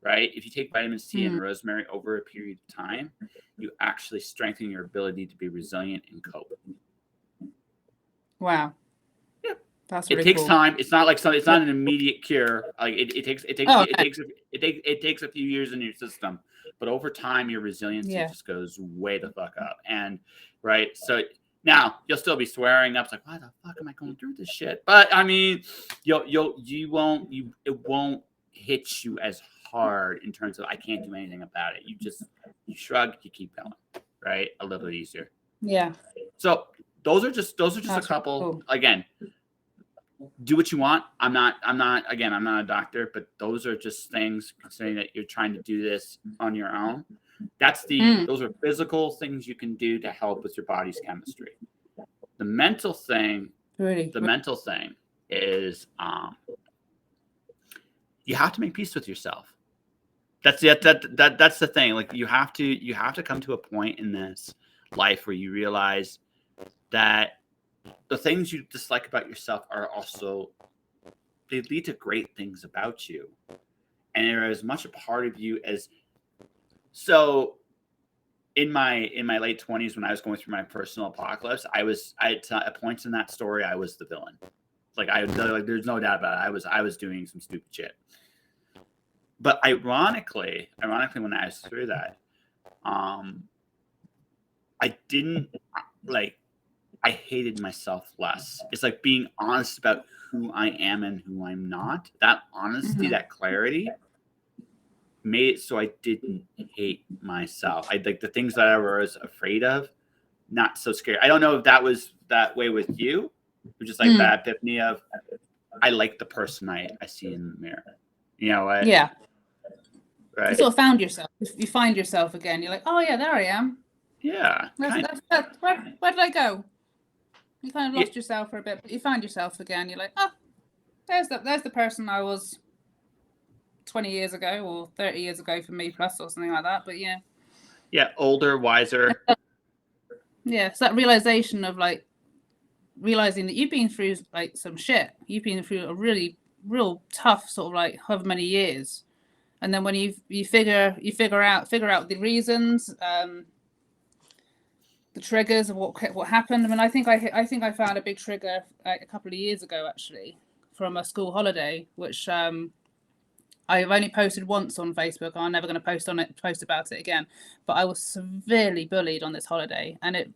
right? If you take vitamin C and rosemary over a period of time, you actually strengthen your ability to be resilient and cope. Wow. Yeah. That's really it takes cool. time. It's not like it's not an immediate cure. Like it takes a few years in your system, but over time your resiliency just goes way the fuck up. And right, so now you'll still be swearing up like, why the fuck am I going through this shit? But I mean, it won't hit you as hard in terms of I can't do anything about it. You shrug, you keep going, right? A little easier. Yeah. So those are just a couple. Cool. Again, do what you want. I'm not a doctor, but those are just things considering that you're trying to do this on your own. Those are physical things you can do to help with your body's chemistry. The mental thing is you have to make peace with yourself. That's the thing. Like you have to come to a point in this life where you realize that the things you dislike about yourself are also, they lead to great things about you. And they're as much a part of you as, so in my late 20s, when I was going through my personal apocalypse, at points in that story, I was the villain. There's no doubt about it. I was doing some stupid shit. But ironically, when I was through that, I hated myself less. It's like being honest about who I am and who I'm not. That honesty, that clarity made it so I didn't hate myself. I like the things that I was afraid of, not so scared. I don't know if that was that way with you. It was just like that epiphany of, I like the person I see in the mirror. You know what? Yeah. Right. You sort of found yourself. You find yourself again. You're like, oh yeah, there I am. Yeah. Where did I go? You kind of lost yourself for a bit, but you find yourself again. You're like, oh, there's the person I was 20 years ago or 30 years ago for me plus or something like that. But yeah. Yeah, older, wiser. Yeah, it's that realization of like realizing that you've been through like some shit. You've been through a really real tough sort of like however many years. And then when you figure out the reasons, the triggers of what happened. I mean, I think I found a big trigger like a couple of years ago actually from a school holiday, which I've only posted once on Facebook. I'm never going to post about it again. But I was severely bullied on this holiday, and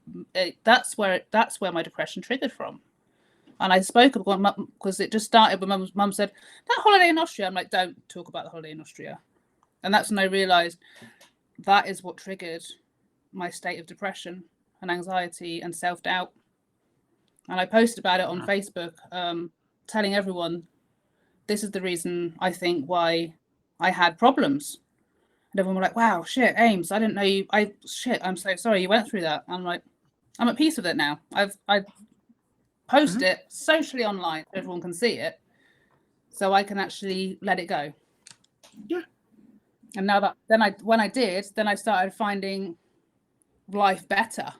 that's where my depression triggered from. And I spoke about because it just started when mum said that holiday in Austria. I'm like, don't talk about the holiday in Austria. And that's when I realized that is what triggered my state of depression and anxiety and self-doubt. And I posted about it on Facebook, telling everyone this is the reason I think why I had problems. And everyone were like, wow, shit, Ames, I didn't know you. I'm so sorry you went through that. I'm like, I'm at peace with it now. I've posted it socially online so everyone can see it, so I can actually let it go. Yeah. And now when I did, I started finding life better.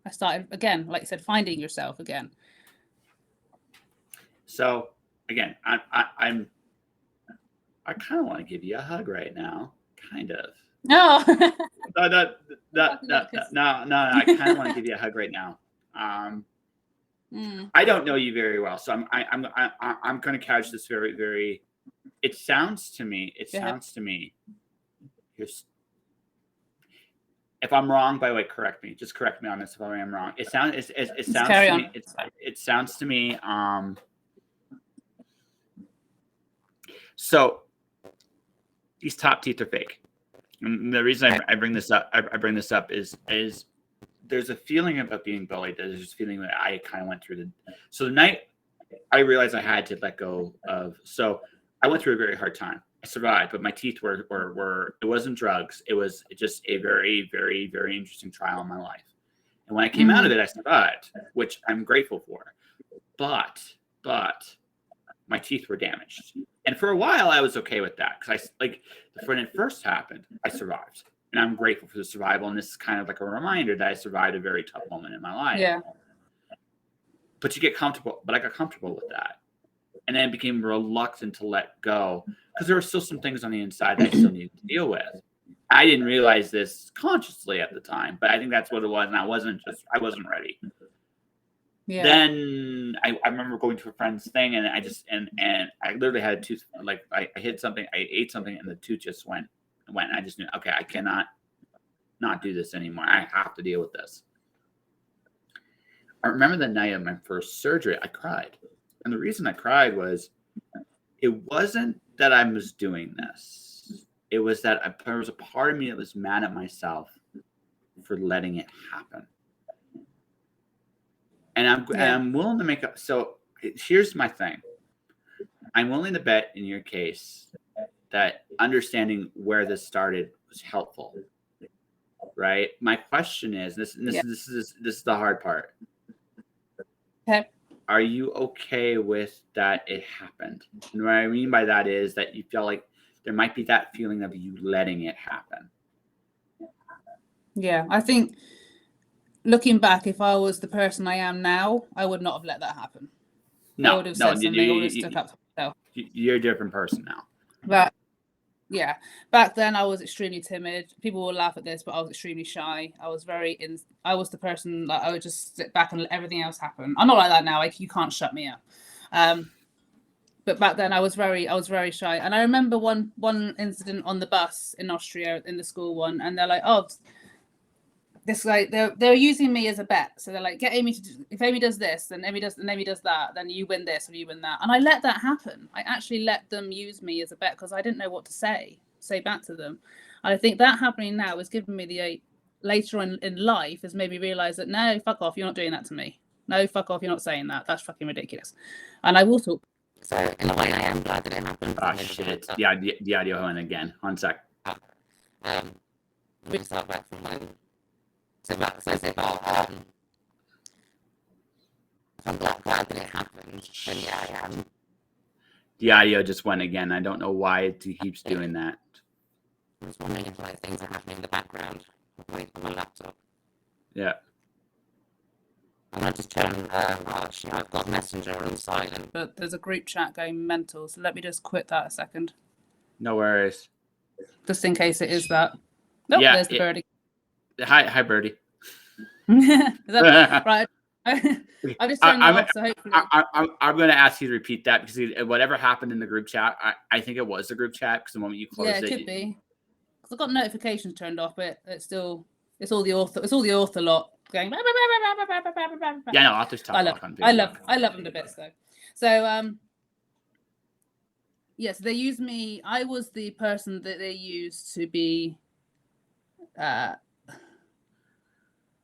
I started again, like you said, finding yourself again. So again, I kind of want to give you a hug right now, kind of. No. No. I kind of want to give you a hug right now. I don't know you very well, so I'm going to couch this very, very. It sounds to me. If I'm wrong, by the way, correct me. Just correct me on this if I am wrong. It sounds to me. It sounds to me. So these top teeth are fake. And the reason I bring this up, is there's a feeling about being bullied. There's this feeling that I kind of went through so the night I realized I had to let go of. So I went through a very hard time. I survived, but my teeth were it wasn't drugs. It was just a very, very, very interesting trial in my life. And when I came out of it, I survived, which I'm grateful for. But my teeth were damaged. And for a while, I was okay with that because when it first happened, I survived. And I'm grateful for the survival. And this is kind of like a reminder that I survived a very tough moment in my life. Yeah. But you get comfortable. But I got comfortable with that. And then became reluctant to let go because there were still some things on the inside that I still needed to deal with. I didn't realize this consciously at the time, but I think that's what it was. And I wasn't ready. Yeah. Then I remember going to a friend's thing and I literally had a tooth, like I hit something, I ate something and the tooth just went. I just knew, okay, I cannot not do this anymore. I have to deal with this. I remember the night of my first surgery, I cried. And the reason I cried was it wasn't that I was doing this. It was that there was a part of me that was mad at myself for letting it happen. And I'm willing to make up. So here's my thing. I'm willing to bet in your case that understanding where this started was helpful. Right? My question is, this is the hard part. Okay. Are you okay with that it happened? And what I mean by that is that you feel like there might be that feeling of you letting it happen. Yeah, I think looking back, if I was the person I am now, I would not have let that happen. I would have said something. I would have stuck up for myself. You're a different person now. But yeah, back then I was extremely timid. People will laugh at this, but I was extremely shy. I was I was the person that I would just sit back and let everything else happen. I'm not like that now. You can't shut me up. But back then I was very shy. And I remember one incident on the bus in Austria, in the school one, and they're like, oh, this guy, they're using me as a bet. So they're like, get Amy to do, if Amy does this, then Amy does that, then you win this or you win that. And I let that happen. I actually let them use me as a bet because I didn't know what to say back to them. And I think that happening now has given me the later on in life has made me realize that no, fuck off, you're not doing that to me. No, fuck off, you're not saying that. That's fucking ridiculous. And I will talk. So in a way, I am glad that it happened. Oh shit! The audio went again. 1 sec. We start back from when. So if I'm glad that it happened, then yeah, I am. The audio just went again. I don't know why it keeps doing that. I was wondering if things are happening in the background on my laptop. Yeah. And I just turn, I've got Messenger on silent. But there's a group chat going mental, so let me just quit that a second. No worries. Just in case it is that. Nope, Yeah, there's the birdie. Hi, birdie. Is that right? I just turned it off, so hopefully. I'm going to ask you to repeat that because whatever happened in the group chat, I think it was the group chat because the moment you closed it. Yeah, it could be. Because I've got notifications turned off, but it's all the author lot going. Yeah, no, authors talk. I love them to bits though. So yes, they used me. I was the person that they used to be the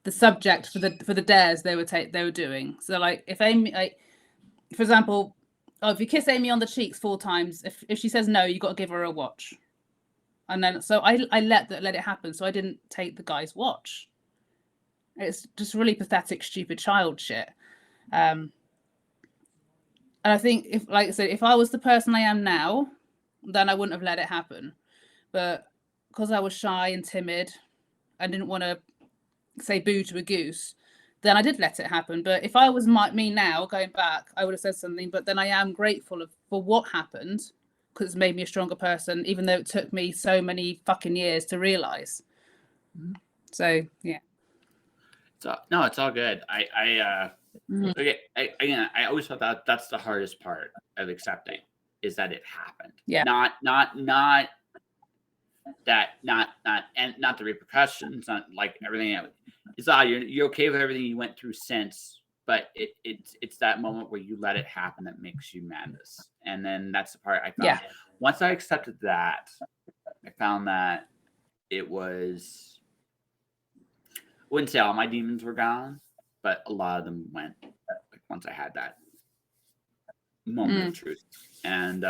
subject for the dares they were doing. So like if Amy, for example, if you kiss Amy on the cheeks 4 times, if she says no, you got to give her a watch. And then so I let it happen. So I didn't take the guy's watch. It's just really pathetic, stupid child shit. And I think if, like I said, if I was the person I am now, then I wouldn't have let it happen. But because I was shy and timid, I didn't want to say boo to a goose, then I did let it happen. But if I was me now, going back, I would have said something. But then I am grateful for what happened because it's made me a stronger person, even though it took me so many fucking years to realize. So yeah. So no, it's all good. I always thought that's the hardest part of accepting is that it happened. Yeah. Not the repercussions, not like everything else. It's all you're okay with everything you went through since, but it's that moment where you let it happen that makes you madness. And then that's the part I found. Yeah. Once I accepted that, I found that it was. I wouldn't say all my demons were gone, but a lot of them went. Like once I had that moment of truth, and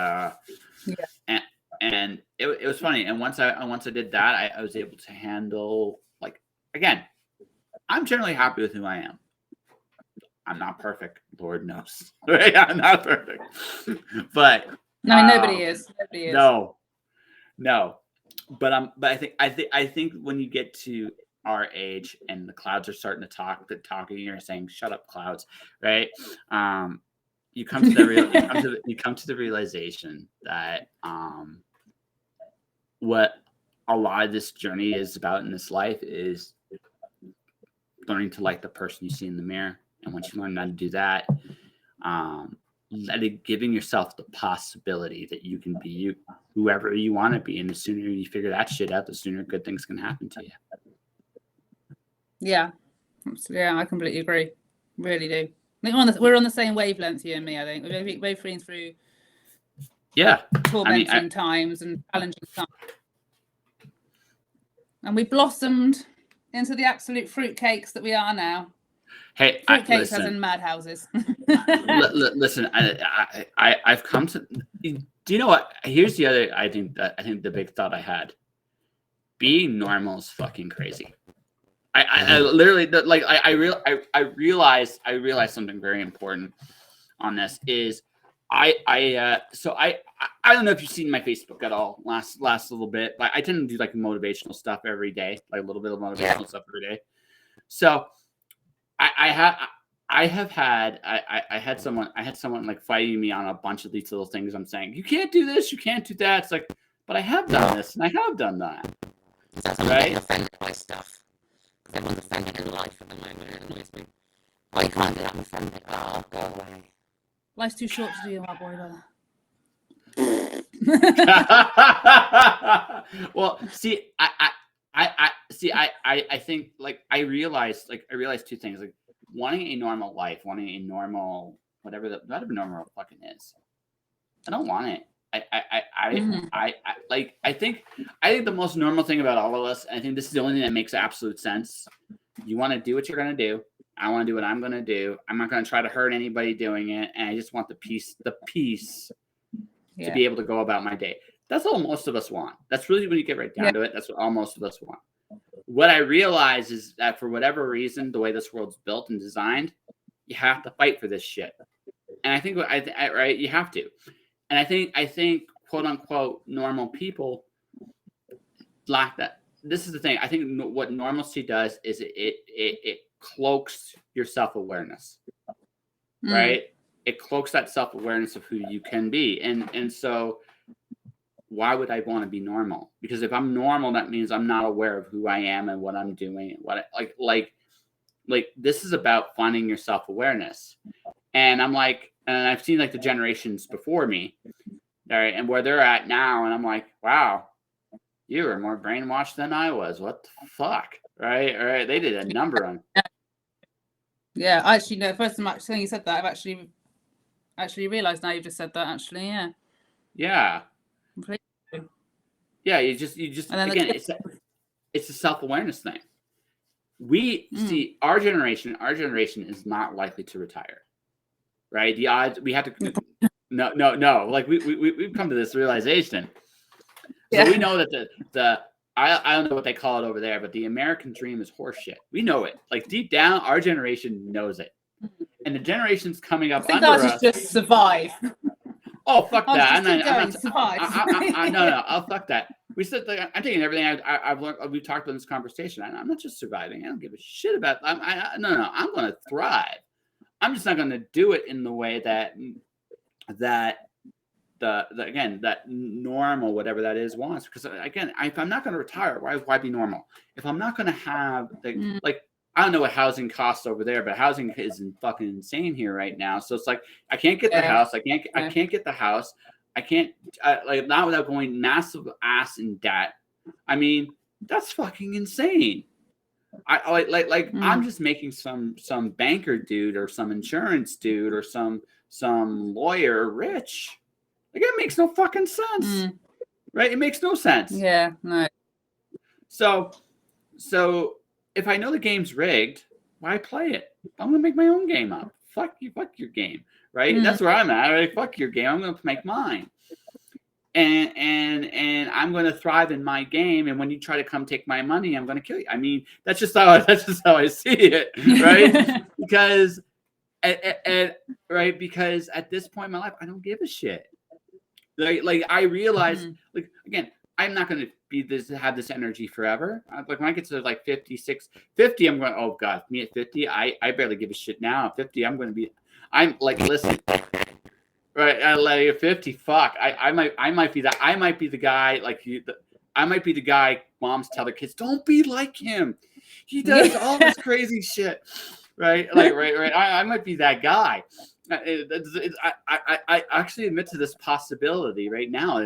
and it was funny. And once I did that, I was able to handle like again. I'm generally happy with who I am. I'm not perfect, Lord knows. I'm not perfect, but I mean, nobody is. Nobody is. No. But I think when you get to our age and the clouds are starting to talk, and you're saying, "Shut up, clouds," right? You come to the realization that what a lot of this journey is about in this life is learning to like the person you see in the mirror. And once you learn how to do that, giving yourself the possibility that you can be you, whoever you want to be. And the sooner you figure that shit out, the sooner good things can happen to you. Yeah. I completely agree. Really do. I think we're on the same wavelength, you and me, I think. We've both been through tormenting times and challenging times. And we blossomed into the absolute fruitcakes that we are now. Hey, fruitcakes as in madhouses. Listen, I've come to. Do you know what? Here's the other. I think the big thought I had. Being normal is fucking crazy. I literally like I realized something very important on this is I don't know if you've seen my Facebook at all last little bit, but I tend to do like motivational stuff every day, like a little bit of motivational stuff every day. So I had someone like fighting me on a bunch of these little things. I'm saying, you can't do this, you can't do that. It's like, but I have done this and I have done that. That's right? Getting offended by stuff. Because everyone's offended in life at the moment. It annoys me. Oh, you can't do that. I'm offended. Oh, go away. Life's too short to do, my boy, brother. Well, see, I think like I realized two things, like wanting a normal life, wanting a normal whatever normal fucking is. I don't want it. I think the most normal thing about all of us, and I think this is the only thing that makes absolute sense. You want to do what you're gonna do. I want to do what I'm gonna do. I'm not gonna try to hurt anybody doing it, and I just want the peace to be able to go about my day. That's all most of us want. That's really, when you get right down to it, that's what all most of us want. What I realize is that for whatever reason, the way this world's built and designed, you have to fight for this shit. And I think right, you have to. And I think quote unquote normal people lack that. This is the thing. I think what normalcy does is it cloaks your self-awareness, right? It cloaks that self-awareness of who you can be. And so why would I want to be normal? Because if I'm normal, that means I'm not aware of who I am and what I'm doing. Like this is about finding your self-awareness. And I'm like, and I've seen like the generations before me, all right, and where they're at now, and I'm like, wow, you were more brainwashed than I was. What the fuck, right? All right, they did a number on. Yeah, I actually know. First time you said that, I've actually realized now you've just said that. Actually, yeah. Completely. Yeah, you just again, it's a self-awareness thing. We see our generation is not likely to retire. Right? The odds we have to no. Like we've come to this realization. So we know that I don't know what they call it over there, but the American dream is horseshit. We know it. Like deep down, our generation knows it. And the generations coming up under us just survive. Oh, fuck that! Survive. No, I'll fuck that. We said I'm taking everything I've learned. We've talked about in this conversation. I'm not just surviving. I don't give a shit about. No. I'm going to thrive. I'm just not going to do it in the way that that normal, whatever that is, wants. Because again, if I'm not going to retire, why be normal? If I'm not going to have like I don't know what housing costs over there, but housing is fucking insane here right now. So it's like I can't get the house. I can't get the house. I can't like not without going massive ass in debt. I mean, that's fucking insane. I'm just making some banker dude or some insurance dude or some lawyer rich. Like it makes no fucking sense. Right? It makes no sense. Yeah, no. So if I know the game's rigged, why play it? I'm gonna make my own game up. Fuck your game. Right? That's where I'm at. Right? Fuck your game. I'm gonna make mine. and I'm going to thrive in my game. And when you try to come take my money, I'm going to kill you. I mean, that's just how I see it, right? Because because at this point in my life, I don't give a shit. Like I realize, like, again, I'm not going to have this energy forever. Like when I get to like 56, 50, I'm going, oh God, me at 50, I barely give a shit now. At 50, I'm like, listen, right? At like 50, fuck, I might be that. I might be the guy like you. I might be the guy moms tell their kids, don't be like him. He does all this crazy shit, right? Like, right. I might be that guy. I actually admit to this possibility right now.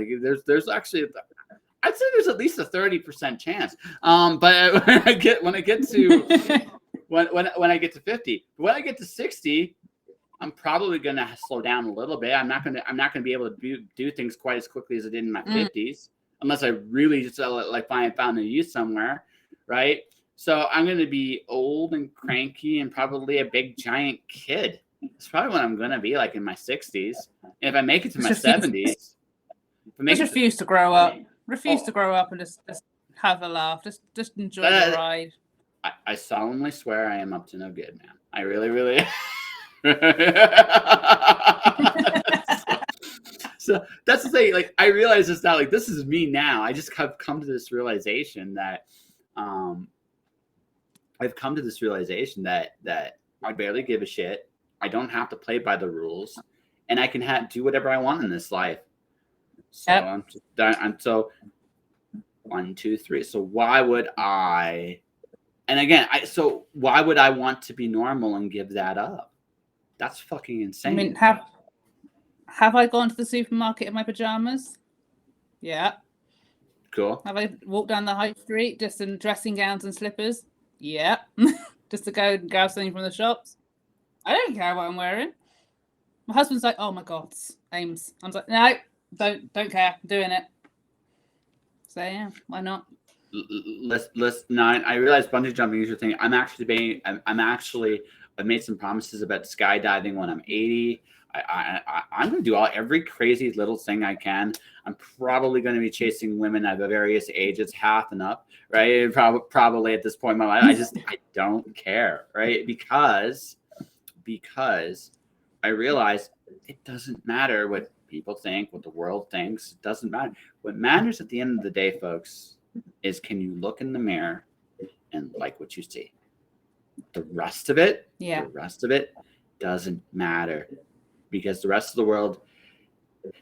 There's actually, I'd say there's at least a 30% chance. But when I get to when I get to 50, when I get to 60, I'm probably gonna slow down a little bit. I'm not gonna be able to do things quite as quickly as I did in my 50s, unless I really just like found a use somewhere, right? So I'm gonna be old and cranky and probably a big giant kid. It's probably what I'm gonna be like in my 60s. And if I make it to my 70s, just refuse to grow up. Refuse to grow up and just have a laugh. Just enjoy the ride. I solemnly swear I am up to no good, man. I really. so that's the thing. Like I realize this now. Like this is me now. I just have come to this realization that that I barely give a shit. I don't have to play by the rules, and I can do whatever I want in this life. So I'm so 1, 2, 3. So why would I? And again, why would I want to be normal and give that up? That's fucking insane. I mean, have I gone to the supermarket in my pajamas? Yeah. Cool. Have I walked down the high street just in dressing gowns and slippers? Yeah. Just to go and grab something from the shops? I don't care what I'm wearing. My husband's like, oh my God, Ames. I'm like, no, don't care. I'm doing it. So yeah, why not? I realize bungee jumping is your thing. I've made some promises about skydiving when I'm 80. I'm going to do every crazy little thing I can. I'm probably going to be chasing women at various ages, half and up, right? Probably at this point in my life, I don't care, right? Because I realize it doesn't matter what people think, what the world thinks. It doesn't matter. What matters at the end of the day, folks, is can you look in the mirror and like what you see? The rest of it doesn't matter, because the rest of the world,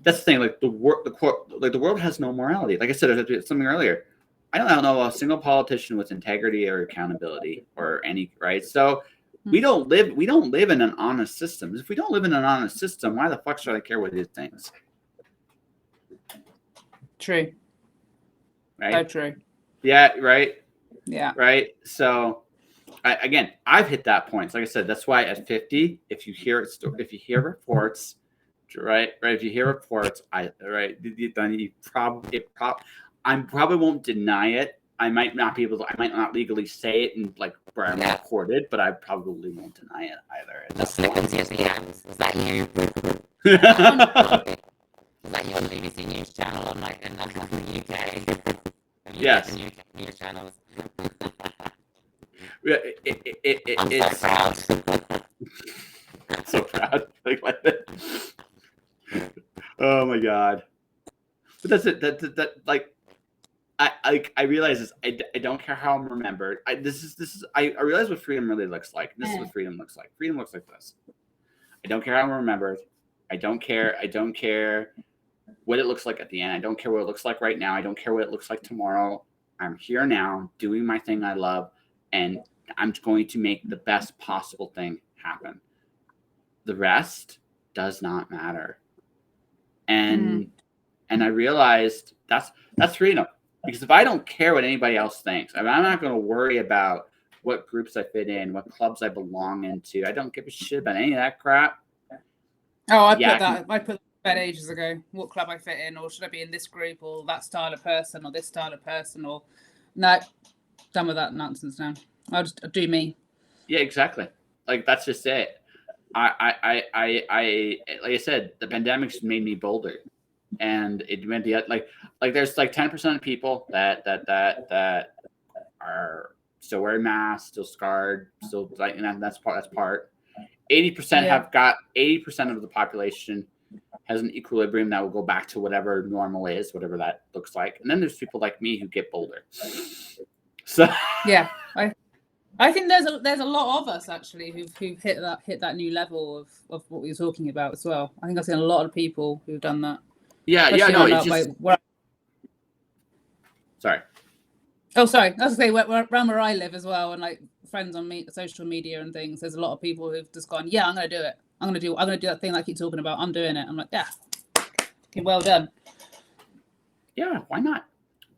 that's the thing, like the world has no morality. Like I said something earlier, I don't know a single politician with integrity or accountability or any, right? So we don't live in an honest system. If we don't live in an honest system, why the fuck should I care what it thinks? True. Right? So true. Yeah, right? Yeah. Right? So I've hit that point. So like I said, that's why at 50, if you hear reports, right? If you hear reports, I probably won't deny it. I might not legally say it and like where I'm recorded, but I probably won't deny it either. Is that you? Is that your BBC News channel in the UK? Yes. UK news channels. It's so proud. So proud. Like that. Oh my God. But that's it. That like I realize this. I don't care how I'm remembered. I realize what freedom really looks like. This is what freedom looks like. Freedom looks like this. I don't care how I'm remembered. I don't care what it looks like at the end. I don't care what it looks like right now. I don't care what it looks like tomorrow. I'm here now doing my thing I love, and I'm going to make the best possible thing happen. The rest does not matter. And I realized that's freedom. Because if I don't care what anybody else thinks, I'm not going to worry about what groups I fit in, what clubs I belong into. I don't give a shit about any of that crap. Oh, I put that ages ago. What club I fit in, or should I be in this group, or that style of person, or this style of person, or no, done with that nonsense now. I'll just do me. Yeah, exactly. Like that's just it. I like I said, the pandemic's made me bolder. and it went the like there's like 10% of people that are still wearing masks, still scarred, still like, and that's part. 80% Yeah. have got 80% of the population has an equilibrium that will go back to whatever normal is, whatever that looks like. And then there's people like me who get bolder. So Yeah, I think there's a lot of us actually who've hit that new level of what we were talking about as well. I think I've seen a lot of people who've done that. yeah, no, it's just. Sorry. Oh, sorry. I was going to say around where I live as well, and like friends on social media and things. There's a lot of people who've just gone, yeah, I'm going to do it. I'm going to do that thing I keep talking about. I'm doing it. I'm like, yeah, okay, well done. Yeah, why not?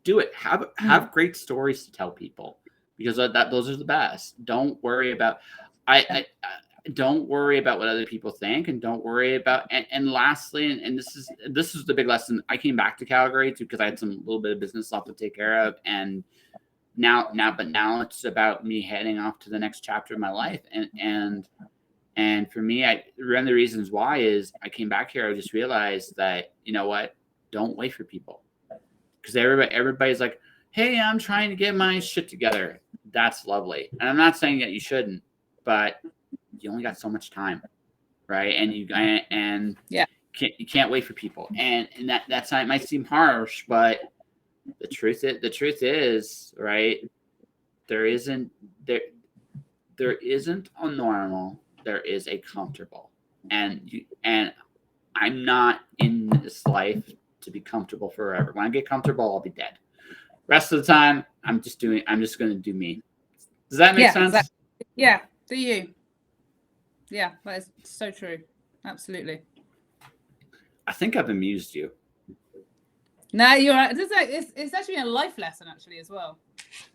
Do it. Have great stories to tell people, because those are the best. Don't worry about don't worry about what other people think, and don't worry about and lastly, and this is the big lesson. I came back to Calgary too because I had some little bit of business stuff to take care of, and now it's about me heading off to the next chapter of my life, and for me, one of the reasons why is I came back here. I just realized that, you know what, don't wait for people, because everybody's like, hey, I'm trying to get my shit together. That's lovely, and I'm not saying that you shouldn't, but you only got so much time, right? And you can't wait for people, and that's it might seem harsh, but the truth is, right? There isn't a normal. There is a comfortable, and I'm not in this life to be comfortable forever. When I get comfortable, I'll be dead. Rest of the time, I'm just going to do me. Does that make sense? Exactly. Yeah. Do you? Yeah, that is so true. Absolutely. I think I've amused you. No, you're right. It's actually a life lesson actually as well.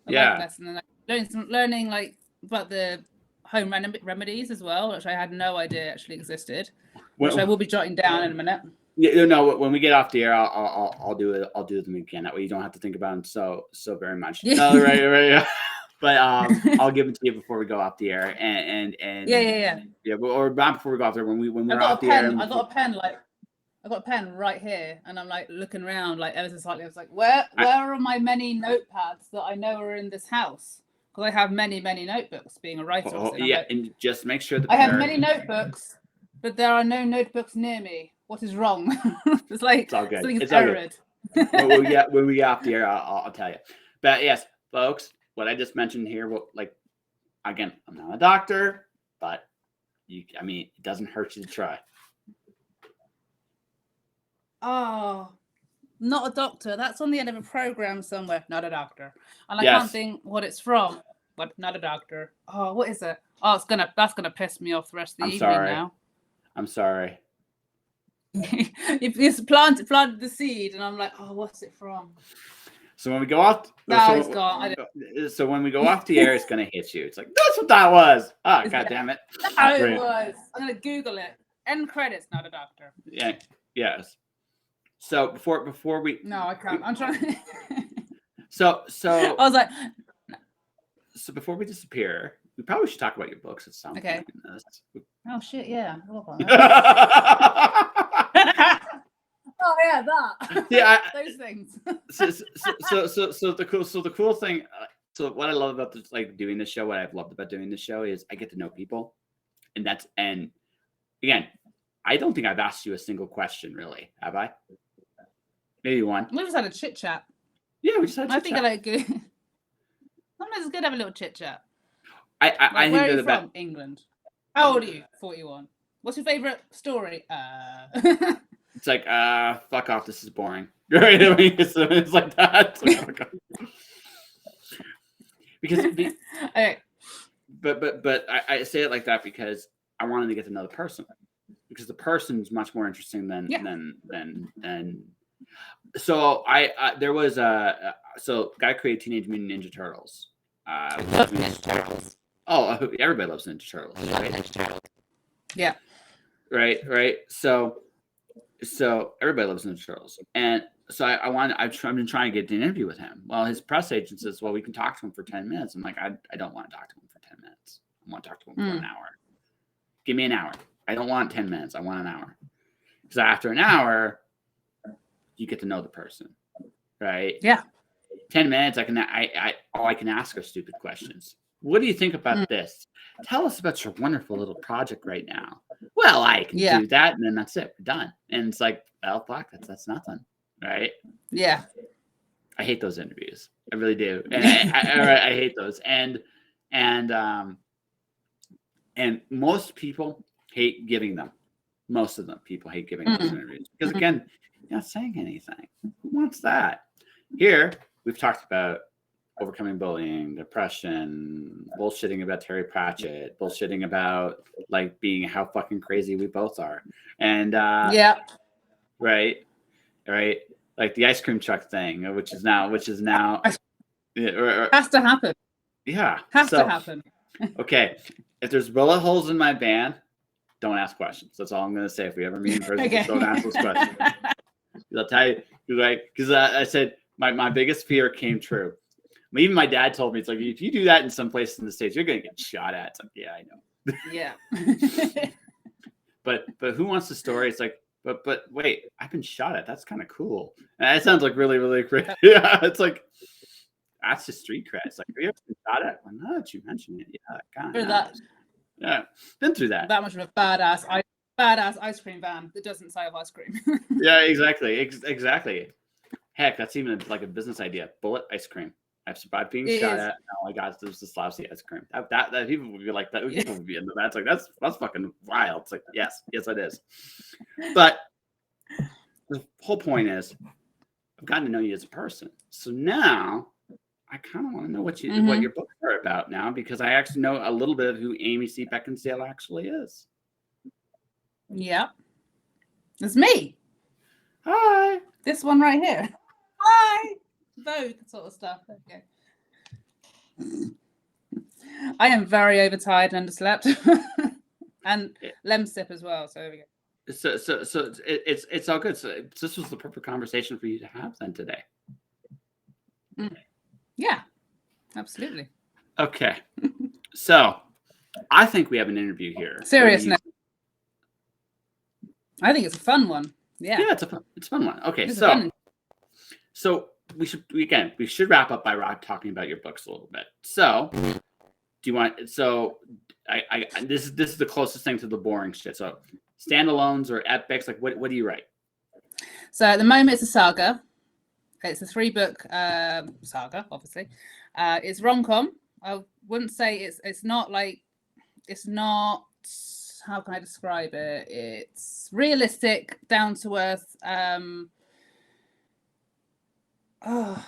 Life lesson, and learning like about the home remedies as well, which I had no idea actually existed. Which I will be jotting down in a minute. Yeah, no. When we get off the air, I'll do it. I'll do them again. That way you don't have to think about them so very much. No, right. But I'll give it to you before we go off the air, and yeah. Or not before we go off there. When we're off the air, I got a pen right here, and I'm like looking around like ever so slightly. I was like, where are my many notepads that I know are in this house? Because I have many notebooks, being a writer. And just make sure that I have many notebooks, but there are no notebooks near me. What is wrong? It's like it's all good. Something's errored. When we get off the air, I'll tell you. But yes, folks, what I just mentioned here, again, I'm not a doctor, but it doesn't hurt you to try. Oh, not a doctor. That's on the end of a program somewhere. Not a doctor. And I can't think what it's from. But not a doctor. Oh, what is it? Oh, that's gonna piss me off the rest of the evening now. I'm sorry. You planted the seed, and I'm like, oh, what's it from? So when we go off, it's gone. So when we go off the air, it's gonna hit you. It's like, that's what that was. Oh, God damn it! No, it was. I'm gonna Google it. End credits. Not a doctor. Yeah. Yes. So before we. No, I can't. I'm trying. So I was like. So before we disappear, we probably should talk about your books at some point. Okay. Oh shit! Yeah. Oh yeah, that. Yeah, those things. So the cool thing. So what I love about this, like doing this show, what I've loved about doing this show is I get to know people, and again, I don't think I've asked you a single question, really, have I? Maybe one. We just had a chit chat. Yeah, we just had a chit chat. I think I like good. Sometimes it's good to have a little chit chat. I think where are you from? England. How old are you? 41. What's your favorite story? It's like, fuck off. This is boring. Right? I mean, it's like that. Because, okay. But I say it like that because I wanted to get to know the person, because the person is much more interesting than. So there was so guy created Teenage Mutant Ninja Turtles. I love Ninja Turtles. Oh, everybody loves Ninja Turtles. I love Ninja Turtles. Yeah. Right. So everybody loves Ninja Turtles, and so I've been trying to get an interview with him. Well, his press agent says, "Well, we can talk to him for 10 minutes." I'm like, I don't want to talk to him for 10 minutes. I want to talk to him for an hour. Give me an hour. I don't want 10 minutes. I want an hour. Because after an hour, you get to know the person, right? Yeah. 10 minutes, I can ask her stupid questions. What do you think about this? Tell us about your wonderful little project right now. Well, I can do that, and then that's it. We're done. And it's like, well, fuck, that's nothing, right? Yeah. I hate those interviews. I really do, and I hate those. And most people hate giving them. Most of them, people hate giving those interviews because, again, you're not saying anything. Who wants that? Here, we've talked about overcoming bullying, depression, bullshitting about Terry Pratchett, bullshitting about like being how fucking crazy we both are, and right, like the ice cream truck thing, which is now has to happen. Yeah, has to happen. Okay, if there's bullet holes in my band, don't ask questions. That's all I'm gonna say. If we ever meet in person, just don't ask those questions. I'll tell you, right? Because I said my biggest fear came true. Even my dad told me, it's like, if you do that in some place in the States, you're gonna get shot at. It's like, yeah, I know. Yeah. but who wants the story? It's like, but wait, I've been shot at. That's kind of cool. And that sounds like really, really crazy. Yeah, it's like, that's just street cred. It's like, have you ever been shot at? Well, now that you mention it, yeah, kind of. Yeah, been through that. That much of a badass ice cream van that doesn't sell ice cream. Yeah, exactly. Exactly. Heck, that's even like a business idea. Bullet ice cream. I've survived being shot at. Oh my gosh, there's this lousy ice cream. That people would be like that. People would be into that. It's like that's fucking wild. It's like yes, it is. But the whole point is, I've gotten to know you as a person. So now I kind of want to know what your books are about now, because I actually know a little bit of who Amy C. Beckinsale actually is. Yeah, it's me. Hi. This one right here. Hi. Vogue sort of stuff. Okay. I am very overtired and underslept, and lemsip as well. So there we go. So it's all good. So this was the perfect conversation for you to have then today. Yeah, absolutely. Okay, so I think we have an interview here. Seriously, I think it's a fun one. Yeah, it's a fun one. Okay, so we should wrap up by talking about your books a little bit. So do you want? So this is the closest thing to the boring shit. So standalones or epics, like what do you write? So at the moment it's a saga. It's a 3-book saga, obviously. It's rom-com. I wouldn't say it's not, how can I describe it? It's realistic, down to earth. Let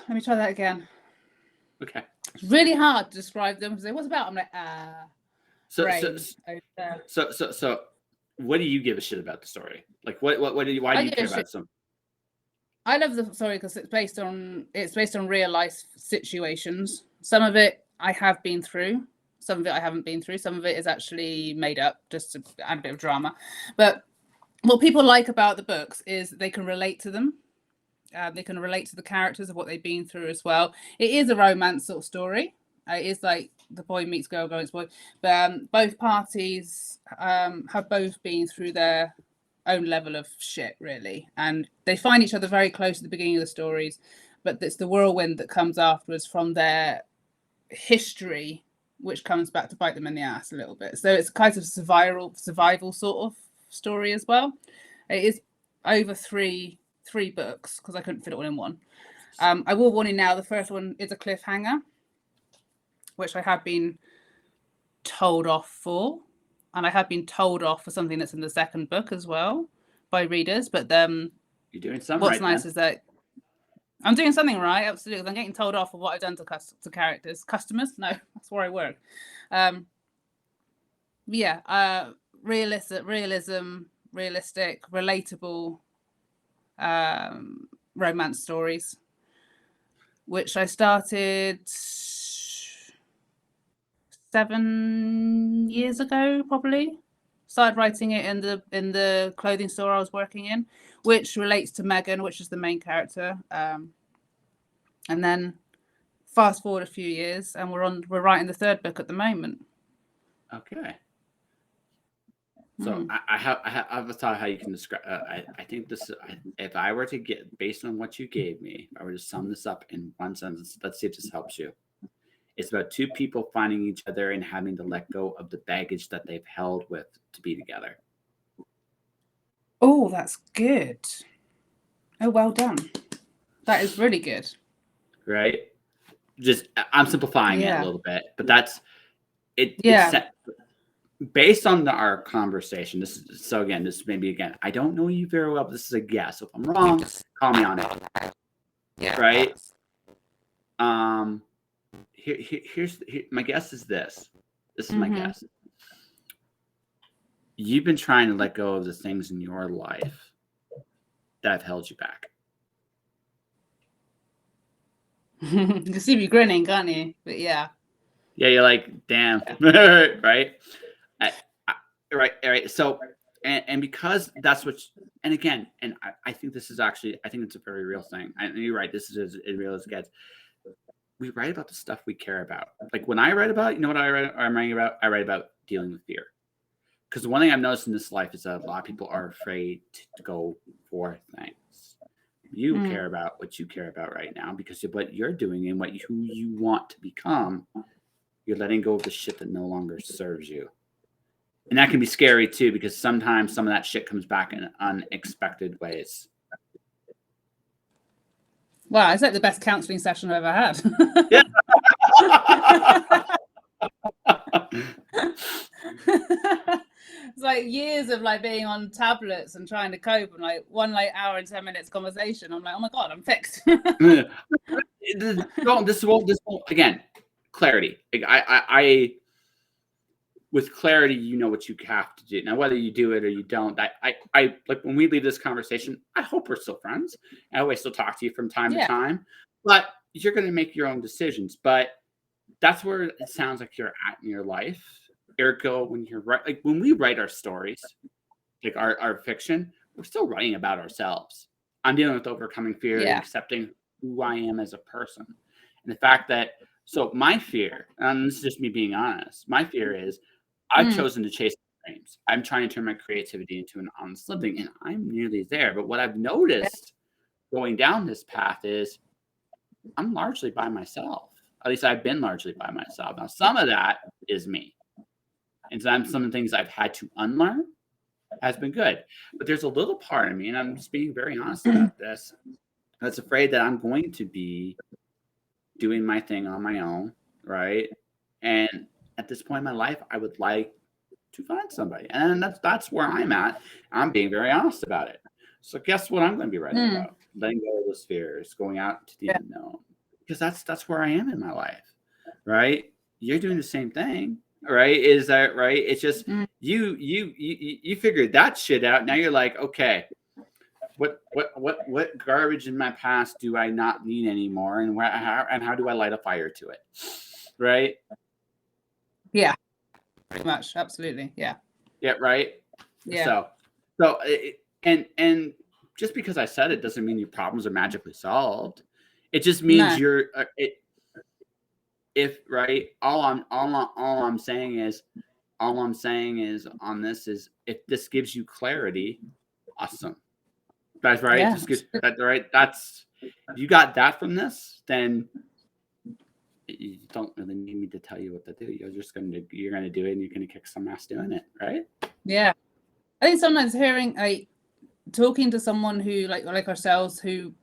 me try that again. Okay. It's really hard to describe them because what's about? I'm like, So what do you give a shit about the story? Like why do you care about some? I love the story because it's based on real life situations. Some of it I have been through, some of it I haven't been through, some of it is actually made up just to add a bit of drama. But what people like about the books is they can relate to them. They can relate to the characters of what they've been through as well. It is a romance sort of story. It is like the boy meets girl, girl meets boy. But both parties have both been through their own level of shit, really, and they find each other very close at the beginning of the stories, but it's the whirlwind that comes afterwards from their history which comes back to bite them in the ass a little bit. So it's kind of survival sort of story as well. It is over three books because I couldn't fit it all in one. I will warn you now, the first one is a cliffhanger, which I have been told off for. And I have been told off for something that's in the second book as well by readers. But you're doing something what's right nice then. I'm doing something right, absolutely. I'm getting told off for what I've done to customers. No, that's where I work. Realistic, relatable romance stories, which I started 7 years ago, probably. Started writing it in the clothing store I was working in, which relates to Megan, which is the main character. And then fast forward a few years, and we're writing the third book at the moment. Okay. So I have a thought how you can describe. I think this. If I were to get based on what you gave me, if I were to sum this up in one sentence. Let's see if this helps you. It's about two people finding each other and having to let go of the baggage that they've held with to be together. Oh, that's good. Oh, well done. That is really good. Right? Just I'm simplifying it a little bit, but that's it. Yeah. It's based on our conversation. This may be again. I don't know you very well, but this is a guess. If I'm wrong, call me on it. Yeah. Right? Here's my guess is this. This is my guess. You've been trying to let go of the things in your life that have held you back. You can see me grinning, can't you? But yeah. Yeah, you're like, damn, right? Right. So, and because that's what, and again, and I think this is actually, I think it's a very real thing. And you're right. This is as real as it gets. We write about the stuff we care about. Like when I write about, you know what I'm writing about? I write about dealing with fear. Because the one thing I've noticed in this life is that a lot of people are afraid to go for things. You care about what you care about right now because of what you're doing and who you want to become. You're letting go of the shit that no longer serves you. And that can be scary too, because sometimes some of that shit comes back in unexpected ways. Wow, it's like the best counseling session I've ever had. Yeah. It's like years of like being on tablets and trying to cope, and like one like hour and 10 minutes conversation. I'm like, oh my God, I'm fixed. This won't again, clarity. I with clarity, you know what you have to do. Now, whether you do it or you don't, I like when we leave this conversation, I hope we're still friends. I always still talk to you from time to time, but you're going to make your own decisions. But that's where it sounds like you're at in your life. Ergo, when you're like when we write our stories, like our fiction, we're still writing about ourselves. I'm dealing with overcoming fear and accepting who I am as a person. And the fact that, so my fear, and this is just me being honest, my fear is I've chosen to chase my dreams. I'm trying to turn my creativity into an honest living, and I'm nearly there. But what I've noticed going down this path is I'm largely by myself. At least I've been largely by myself. Now, some of that is me. And some of the things I've had to unlearn has been good. But there's a little part of me, and I'm just being very honest about this, that's afraid that I'm going to be doing my thing on my own, right? And at this point in my life, I would like to find somebody. And that's where I'm at. I'm being very honest about it. So guess what I'm going to be writing about? Letting go of those fears, going out to the unknown. Because that's where I am in my life, right? You're doing the same thing. Right? Is that right? It's just you figured that shit out. Now you're like, okay, what garbage in my past do I not need anymore, and how do I light a fire to it? Right? Yeah, pretty much, absolutely, yeah. Yeah, right. Yeah. So and just because I said it doesn't mean your problems are magically solved. It just means you're if right, all I'm saying is on this is if this gives you clarity, awesome. That's right. Yeah. Just that right. That's if you got that from this, then you don't really need me to tell you what to do. You're gonna do it, and you're gonna kick some ass doing it, right? Yeah, I think sometimes talking to someone who like ourselves, who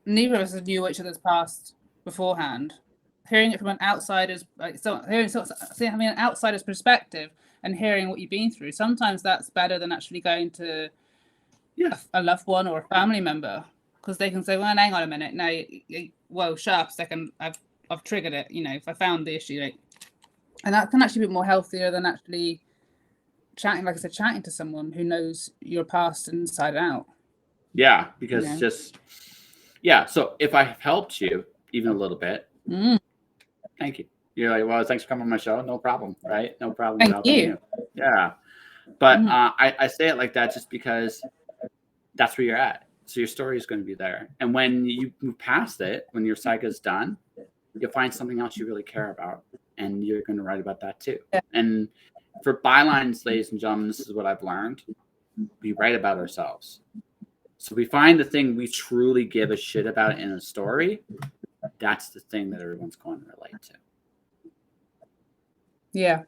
neither of us knew each other's past beforehand, hearing it from an outsider's having an outsider's perspective and hearing what you've been through, sometimes that's better than actually going to a loved one or a family member, because they can say, well, hang on a minute, no, whoa, shut up a second, I've triggered it, if I found the issue, and that can actually be more healthier than actually chatting to someone who knows your past inside out. Yeah, because so if I have helped you even a little bit, thank you. You're like, well, thanks for coming on my show. No problem, right? No problem. Thank you. Yeah. But I say it like that just because that's where you're at. So your story is going to be there. And when you move past it, when your cycle's done, you'll find something else you really care about. And you're going to write about that too. Yeah. And for bylines, ladies and gentlemen, this is what I've learned. We write about ourselves. So we find the thing we truly give a shit about in a story. That's the thing that everyone's going to relate to. Yeah.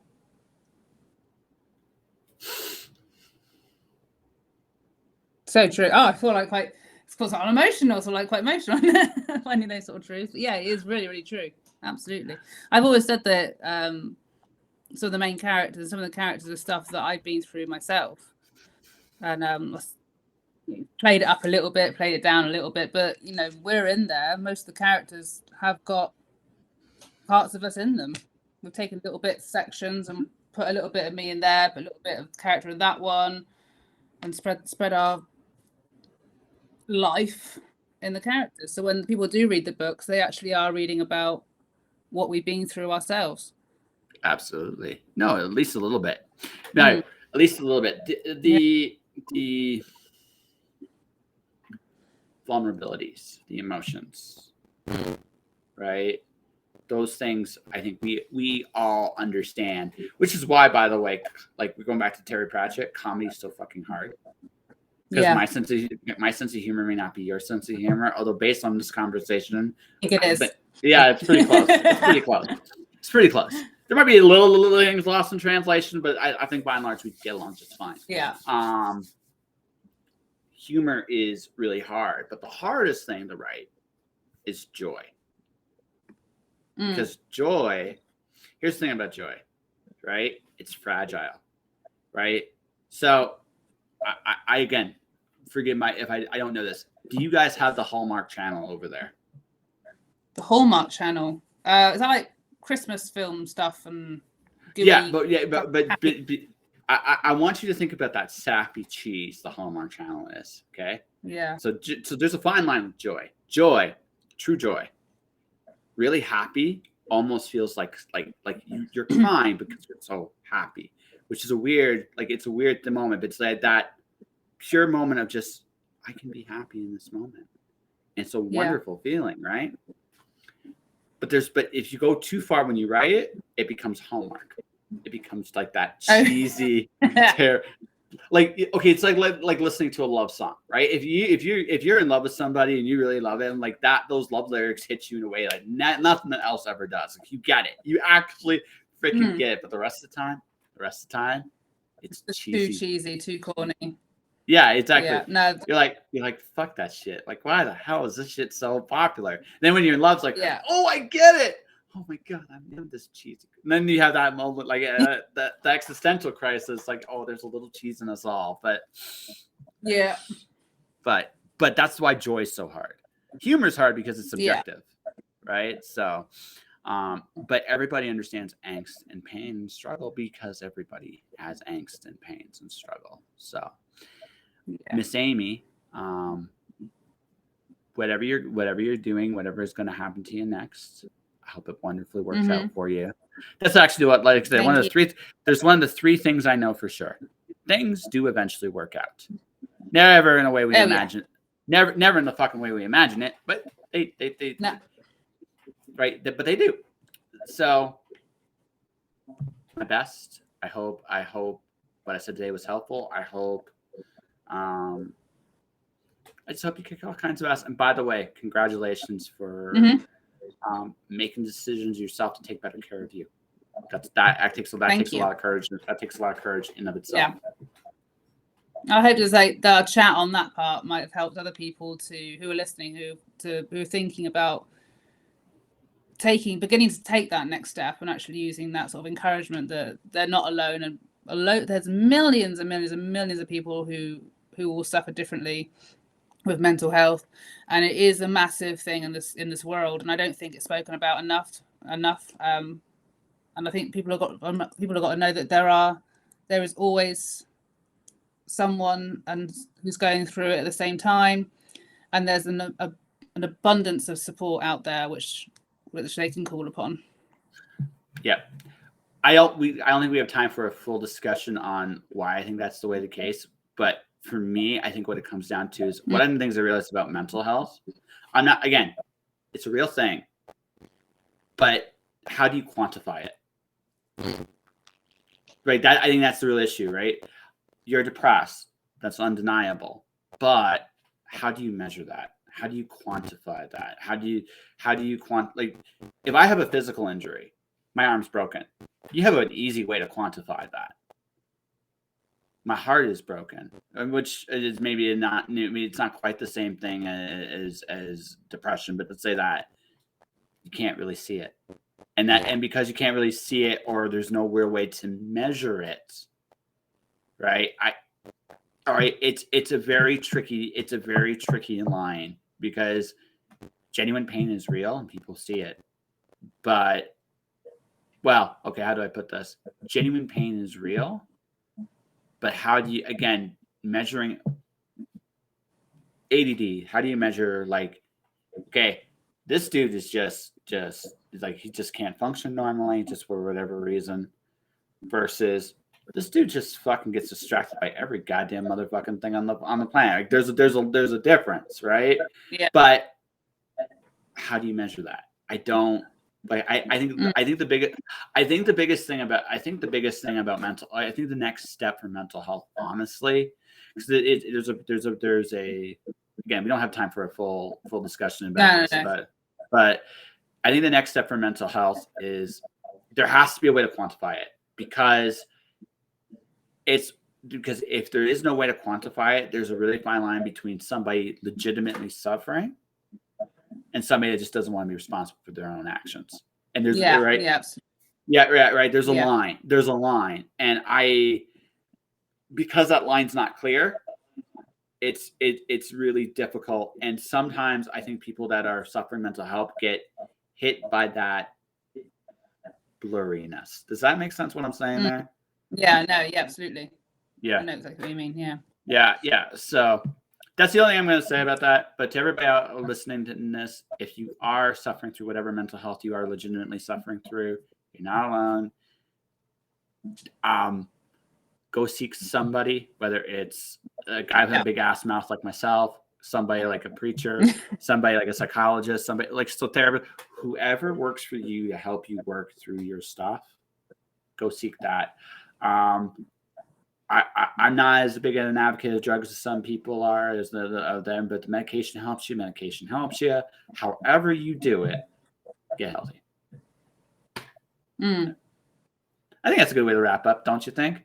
So true. Oh, I feel like quite, it's because I'm emotional, so like quite emotional finding those sort of truths. But yeah, it is really, really true. Absolutely. I've always said that some of the main characters, some of the characters are stuff that I've been through myself. And played it up a little bit, played it down a little bit, but you know, we're in there. Most of the characters have got parts of us in them. We've taken little bit sections and put a little bit of me in there, put a little bit of character in that one, and spread our life in the characters. So when people do read the books, they actually are reading about what we've been through ourselves. Absolutely. No, at least a little bit. No, at least a little bit. The vulnerabilities, the emotions, right? Those things, I think we all understand, which is why, by the way, like we're going back to Terry Pratchett, comedy is so fucking hard. Because my sense of humor may not be your sense of humor, although based on this conversation, I think it is. Yeah, it's pretty close. It's pretty close. It's pretty close. There might be a little things lost in translation, but I think by and large we get along just fine. Yeah. Humor is really hard, but the hardest thing to write is joy. Because joy, here's the thing about joy, right? It's fragile, right? So I again, forgive my if I don't know this. Do you guys have the Hallmark Channel over there? The Hallmark Channel. Is that like Christmas film stuff and gooey, but I want you to think about that sappy cheese the Hallmark Channel is, okay? Yeah. So there's a fine line with joy. Joy, true joy. Really happy almost feels like you're crying because you're so happy, which is a weird moment, but it's like that pure moment of just I can be happy in this moment. And it's a wonderful feeling, right? But if you go too far when you write it, it becomes Hallmark. It becomes like that cheesy like okay, it's like listening to a love song, right? If you're in love with somebody and you really love it, and like that, those love lyrics hit you in a way like nothing else ever does. Like you get it, you actually freaking get it. But the rest of the time, it's cheesy. Too cheesy, too corny. Yeah, exactly. Yeah, no, you're like fuck that shit. Like why the hell is this shit so popular? And then when you're in love, it's like oh I get it. Oh my god, I know this cheese. And then you have that moment, like the existential crisis, like oh, there's a little cheese in us all. But but that's why joy is so hard. Humor is hard because it's subjective, right? So, but everybody understands angst and pain and struggle because everybody has angst and pains and struggle. So, Miss Amy, whatever you're doing, whatever is going to happen to you next. I hope it wonderfully works out for you. That's actually what, like I said, there's one of the three things I know for sure. Things do eventually work out. Never in a way we imagine. Never in the fucking way we imagine it, but they right, but they do. So my best. I hope what I said today was helpful. I hope I just hope you kick all kinds of ass. And by the way, congratulations for making decisions yourself to take better care of you. That takes a lot of courage. That takes a lot of courage in of itself. Yeah. I hope there's like the chat on that part might have helped other people who are listening, who are thinking about beginning to take that next step and actually using that sort of encouragement that they're not alone, and there's millions and millions and millions of people who will suffer differently with mental health, and it is a massive thing in this world, and I don't think it's spoken about enough. And I think people have got to know that there is always someone who's going through it at the same time, and there's an abundance of support out there which they can call upon. Yeah. I don't think we have time for a full discussion on why I think that's the way the case, but for me, I think what it comes down to is one of the things I realized about mental health. It's a real thing, but how do you quantify it? right? That I think that's the real issue, right? You're depressed. That's undeniable. But how do you measure that? How do you quantify that? How do you like if I have a physical injury, my arm's broken. You have an easy way to quantify that. My heart is broken, which is maybe not new. I mean, it's not quite the same thing as depression, but let's say that you can't really see it, and because you can't really see it, or there's no real way to measure it, right? All right, it's a very tricky line because genuine pain is real and people see it, but well, okay, how do I put this? Genuine pain is real. But how do you, again, measuring ADD, how do you measure, like, okay, this dude is just like, he just can't function normally just for whatever reason, versus this dude just fucking gets distracted by every goddamn motherfucking thing on the planet. Like, there's a difference, right? Yeah. But how do you measure that? I don't. Like I think the biggest thing about mental, I think the next step for mental health, honestly, because there's a again, we don't have time for a full discussion about this, but I think the next step for mental health is there has to be a way to quantify it, because if there is no way to quantify it, there's a really fine line between somebody legitimately suffering and somebody that just doesn't want to be responsible for their own actions. And there's right. There's a line. And because that line's not clear, it's really difficult. And sometimes I think people that are suffering mental health get hit by that blurriness. Does that make sense what I'm saying there? Yeah, no, yeah, absolutely. Yeah. I know exactly what you mean. Yeah. Yeah. So that's the only thing I'm going to say about that. But to everybody out listening to this, if you are suffering through whatever mental health you are legitimately suffering through, you're not alone. Go seek somebody, whether it's a guy with a big ass mouth like myself, somebody like a preacher, somebody like a psychologist, somebody like a therapist, whoever works for you to help you work through your stuff. Go seek that. I'm not as big an advocate of drugs as some people are, as of them, but the medication helps you. Medication helps you. However you do it, get healthy. I think that's a good way to wrap up, don't you think?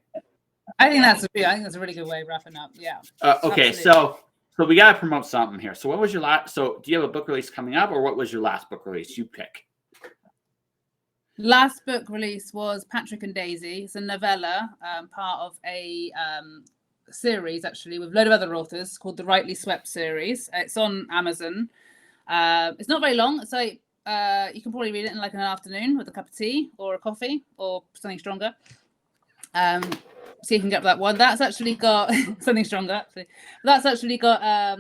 I think that's a really good way of wrapping up. Yeah. Okay, so we gotta promote something here. So what was your last? So do you have a book release coming up, or what was your last book release? You pick. Last book release was Patrick and Daisy. It's a novella, part of a series actually with a load of other authors called the Rightly Swept series. It's on Amazon. It's not very long. It's like you can probably read it in like an afternoon with a cup of tea or a coffee or something stronger. So you can get that one. That's actually got something stronger. Actually, that's actually got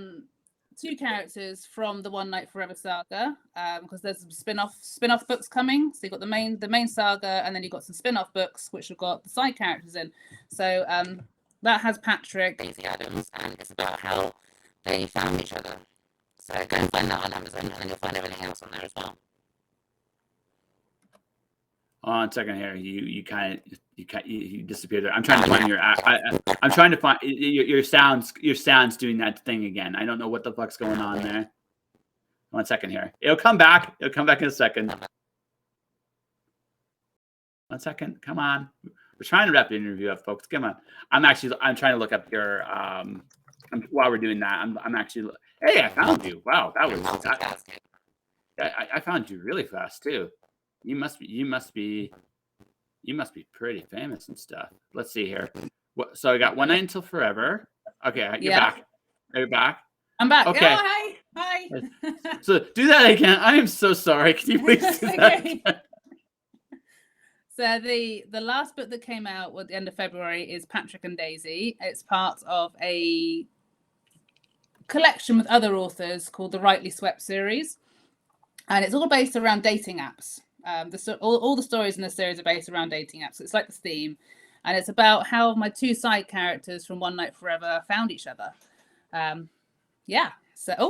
two characters from the One Night Forever saga, because there's some spin-off books coming. So you've got the main saga, and then you've got some spin-off books which have got the side characters in. So that has Patrick, Daisy Adams, and it's about how they found each other. So go and find that on Amazon, and then you'll find everything else on there as well. Hold on a second here. You disappeared there. I'm trying to find your. I'm trying to find your sounds. Your sounds doing that thing again. I don't know what the fuck's going on there. 1 second here. It'll come back. It'll come back in a second. 1 second. Come on. We're trying to wrap the interview up, folks. Come on. I'm trying to look up your. While we're doing that, I'm actually. Hey, I found you. Wow, that was. I found you really fast too. You must be pretty famous and stuff. Let's see here. So I got One Night Until Forever. Okay, you're back. Are you back? I'm back. Okay. Oh, hi. So do that again. I am so sorry. Can you please do that again? So the last book that came out at the end of February is Patrick and Daisy. It's part of a collection with other authors called the Rightly Swept series, and it's all based around dating apps. All the stories in the series are based around dating apps. It's like the theme, and it's about how my two side characters from One Night Forever found each other. So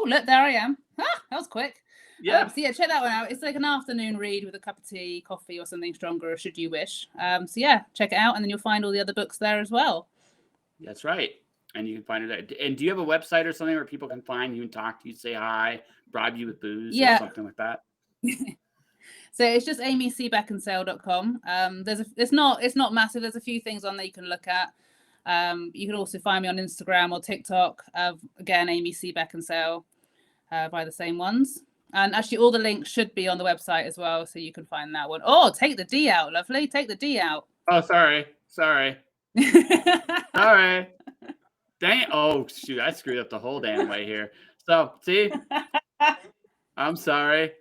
look, there I am. That was quick. Yeah. So yeah, check that one out. It's like an afternoon read with a cup of tea, coffee, or something stronger, should you wish. So yeah, check it out, and then you'll find all the other books there as well. That's right. And you can find it. And do you have a website or something where people can find you and talk to you, say hi, bribe you with booze or something like that? So it's just amycbeckinsale.com. It's not massive. There's a few things on there you can look at. You can also find me on Instagram or TikTok. Again, Amy C. Beckinsale by the same oones. And actually, all the links should be on the website as well, so you can find that one. Oh, take the D out, lovely. Take the D out. Oh, sorry. Sorry. Dang. Oh, shoot. I screwed up the whole damn way here. So, see? I'm sorry.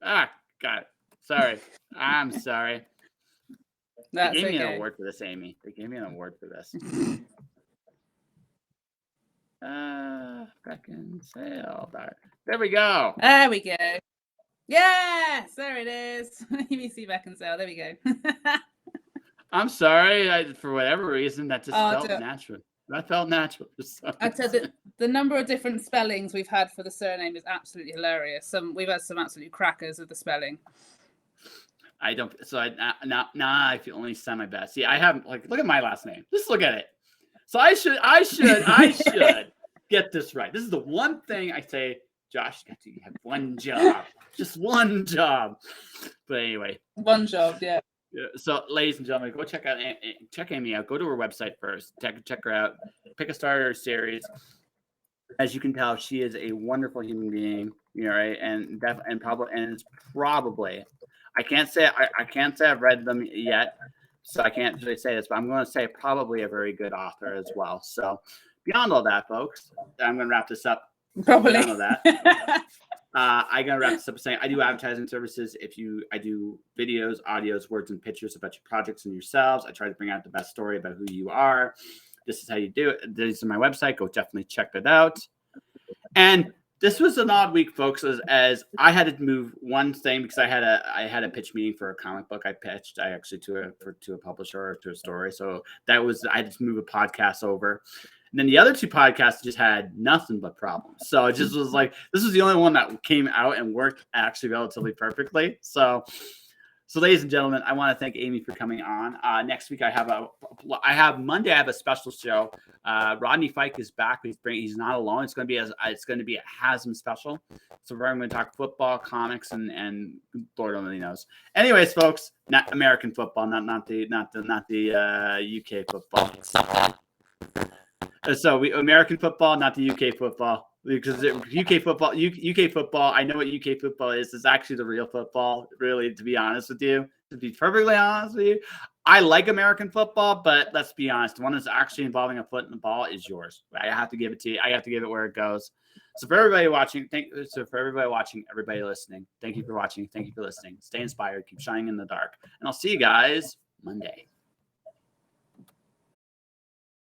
Ah, got it. Sorry. I'm sorry. That's they gave me okay. an award for this, Amy. They gave me an award for this. Beckinsale. There we go. There we go. Yes, there it is. ABC Beckinsale. There we go. I'm sorry. For whatever reason, that just felt don't- natural. That felt natural. I'd say the number of different spellings we've had for the surname is absolutely hilarious. We've had some absolute crackers with the spelling. I don't. So now I feel only semi best. See, I haven't look at my last name. Just look at it. So I should get this right. This is the one thing I say, Josh, you have one job, just one job. But anyway, one job, yeah. So, ladies and gentlemen, go check Amy out. Go to her website first. Check her out. Pick a starter series. As you can tell, she is a wonderful human being. Right? And it's probably. I can't say I've read them yet, so I can't really say this, but I'm going to say probably a very good author as well. So, beyond all that, folks, I'm going to wrap this up. Probably. Beyond all that. I'm gonna wrap this up saying I do advertising services. I do videos, audios, words, and pictures about your projects and yourselves. I try to bring out the best story about who you are. This is how you do it. This is my website. Go definitely check that out. And this was an odd week, folks, as I had to move one thing because I had a pitch meeting for a comic book I pitched. I actually to a publisher or to a story. So I had to move a podcast over. And then the other two podcasts just had nothing but problems. So it just was like, this was the only one that came out and worked actually relatively perfectly. So ladies and gentlemen, I want to thank Amy for coming on. Next week, Monday, I have a special show. Rodney Fike is back. He's not alone. It's going to be a Hasm special. So we're going to talk football, comics, and Lord only knows. Anyways, folks, not American football, not the UK football. So American football, not the UK football, because UK football. I know what UK football is. It's actually the real football. Really, to be honest with you, to be perfectly honest with you, I like American football, but let's be honest, the one that's actually involving a foot in the ball is yours. I have to give it to you. I have to give it where it goes. So for everybody watching, everybody listening, thank you for watching. Thank you for listening. Stay inspired. Keep shining in the dark, and I'll see you guys Monday.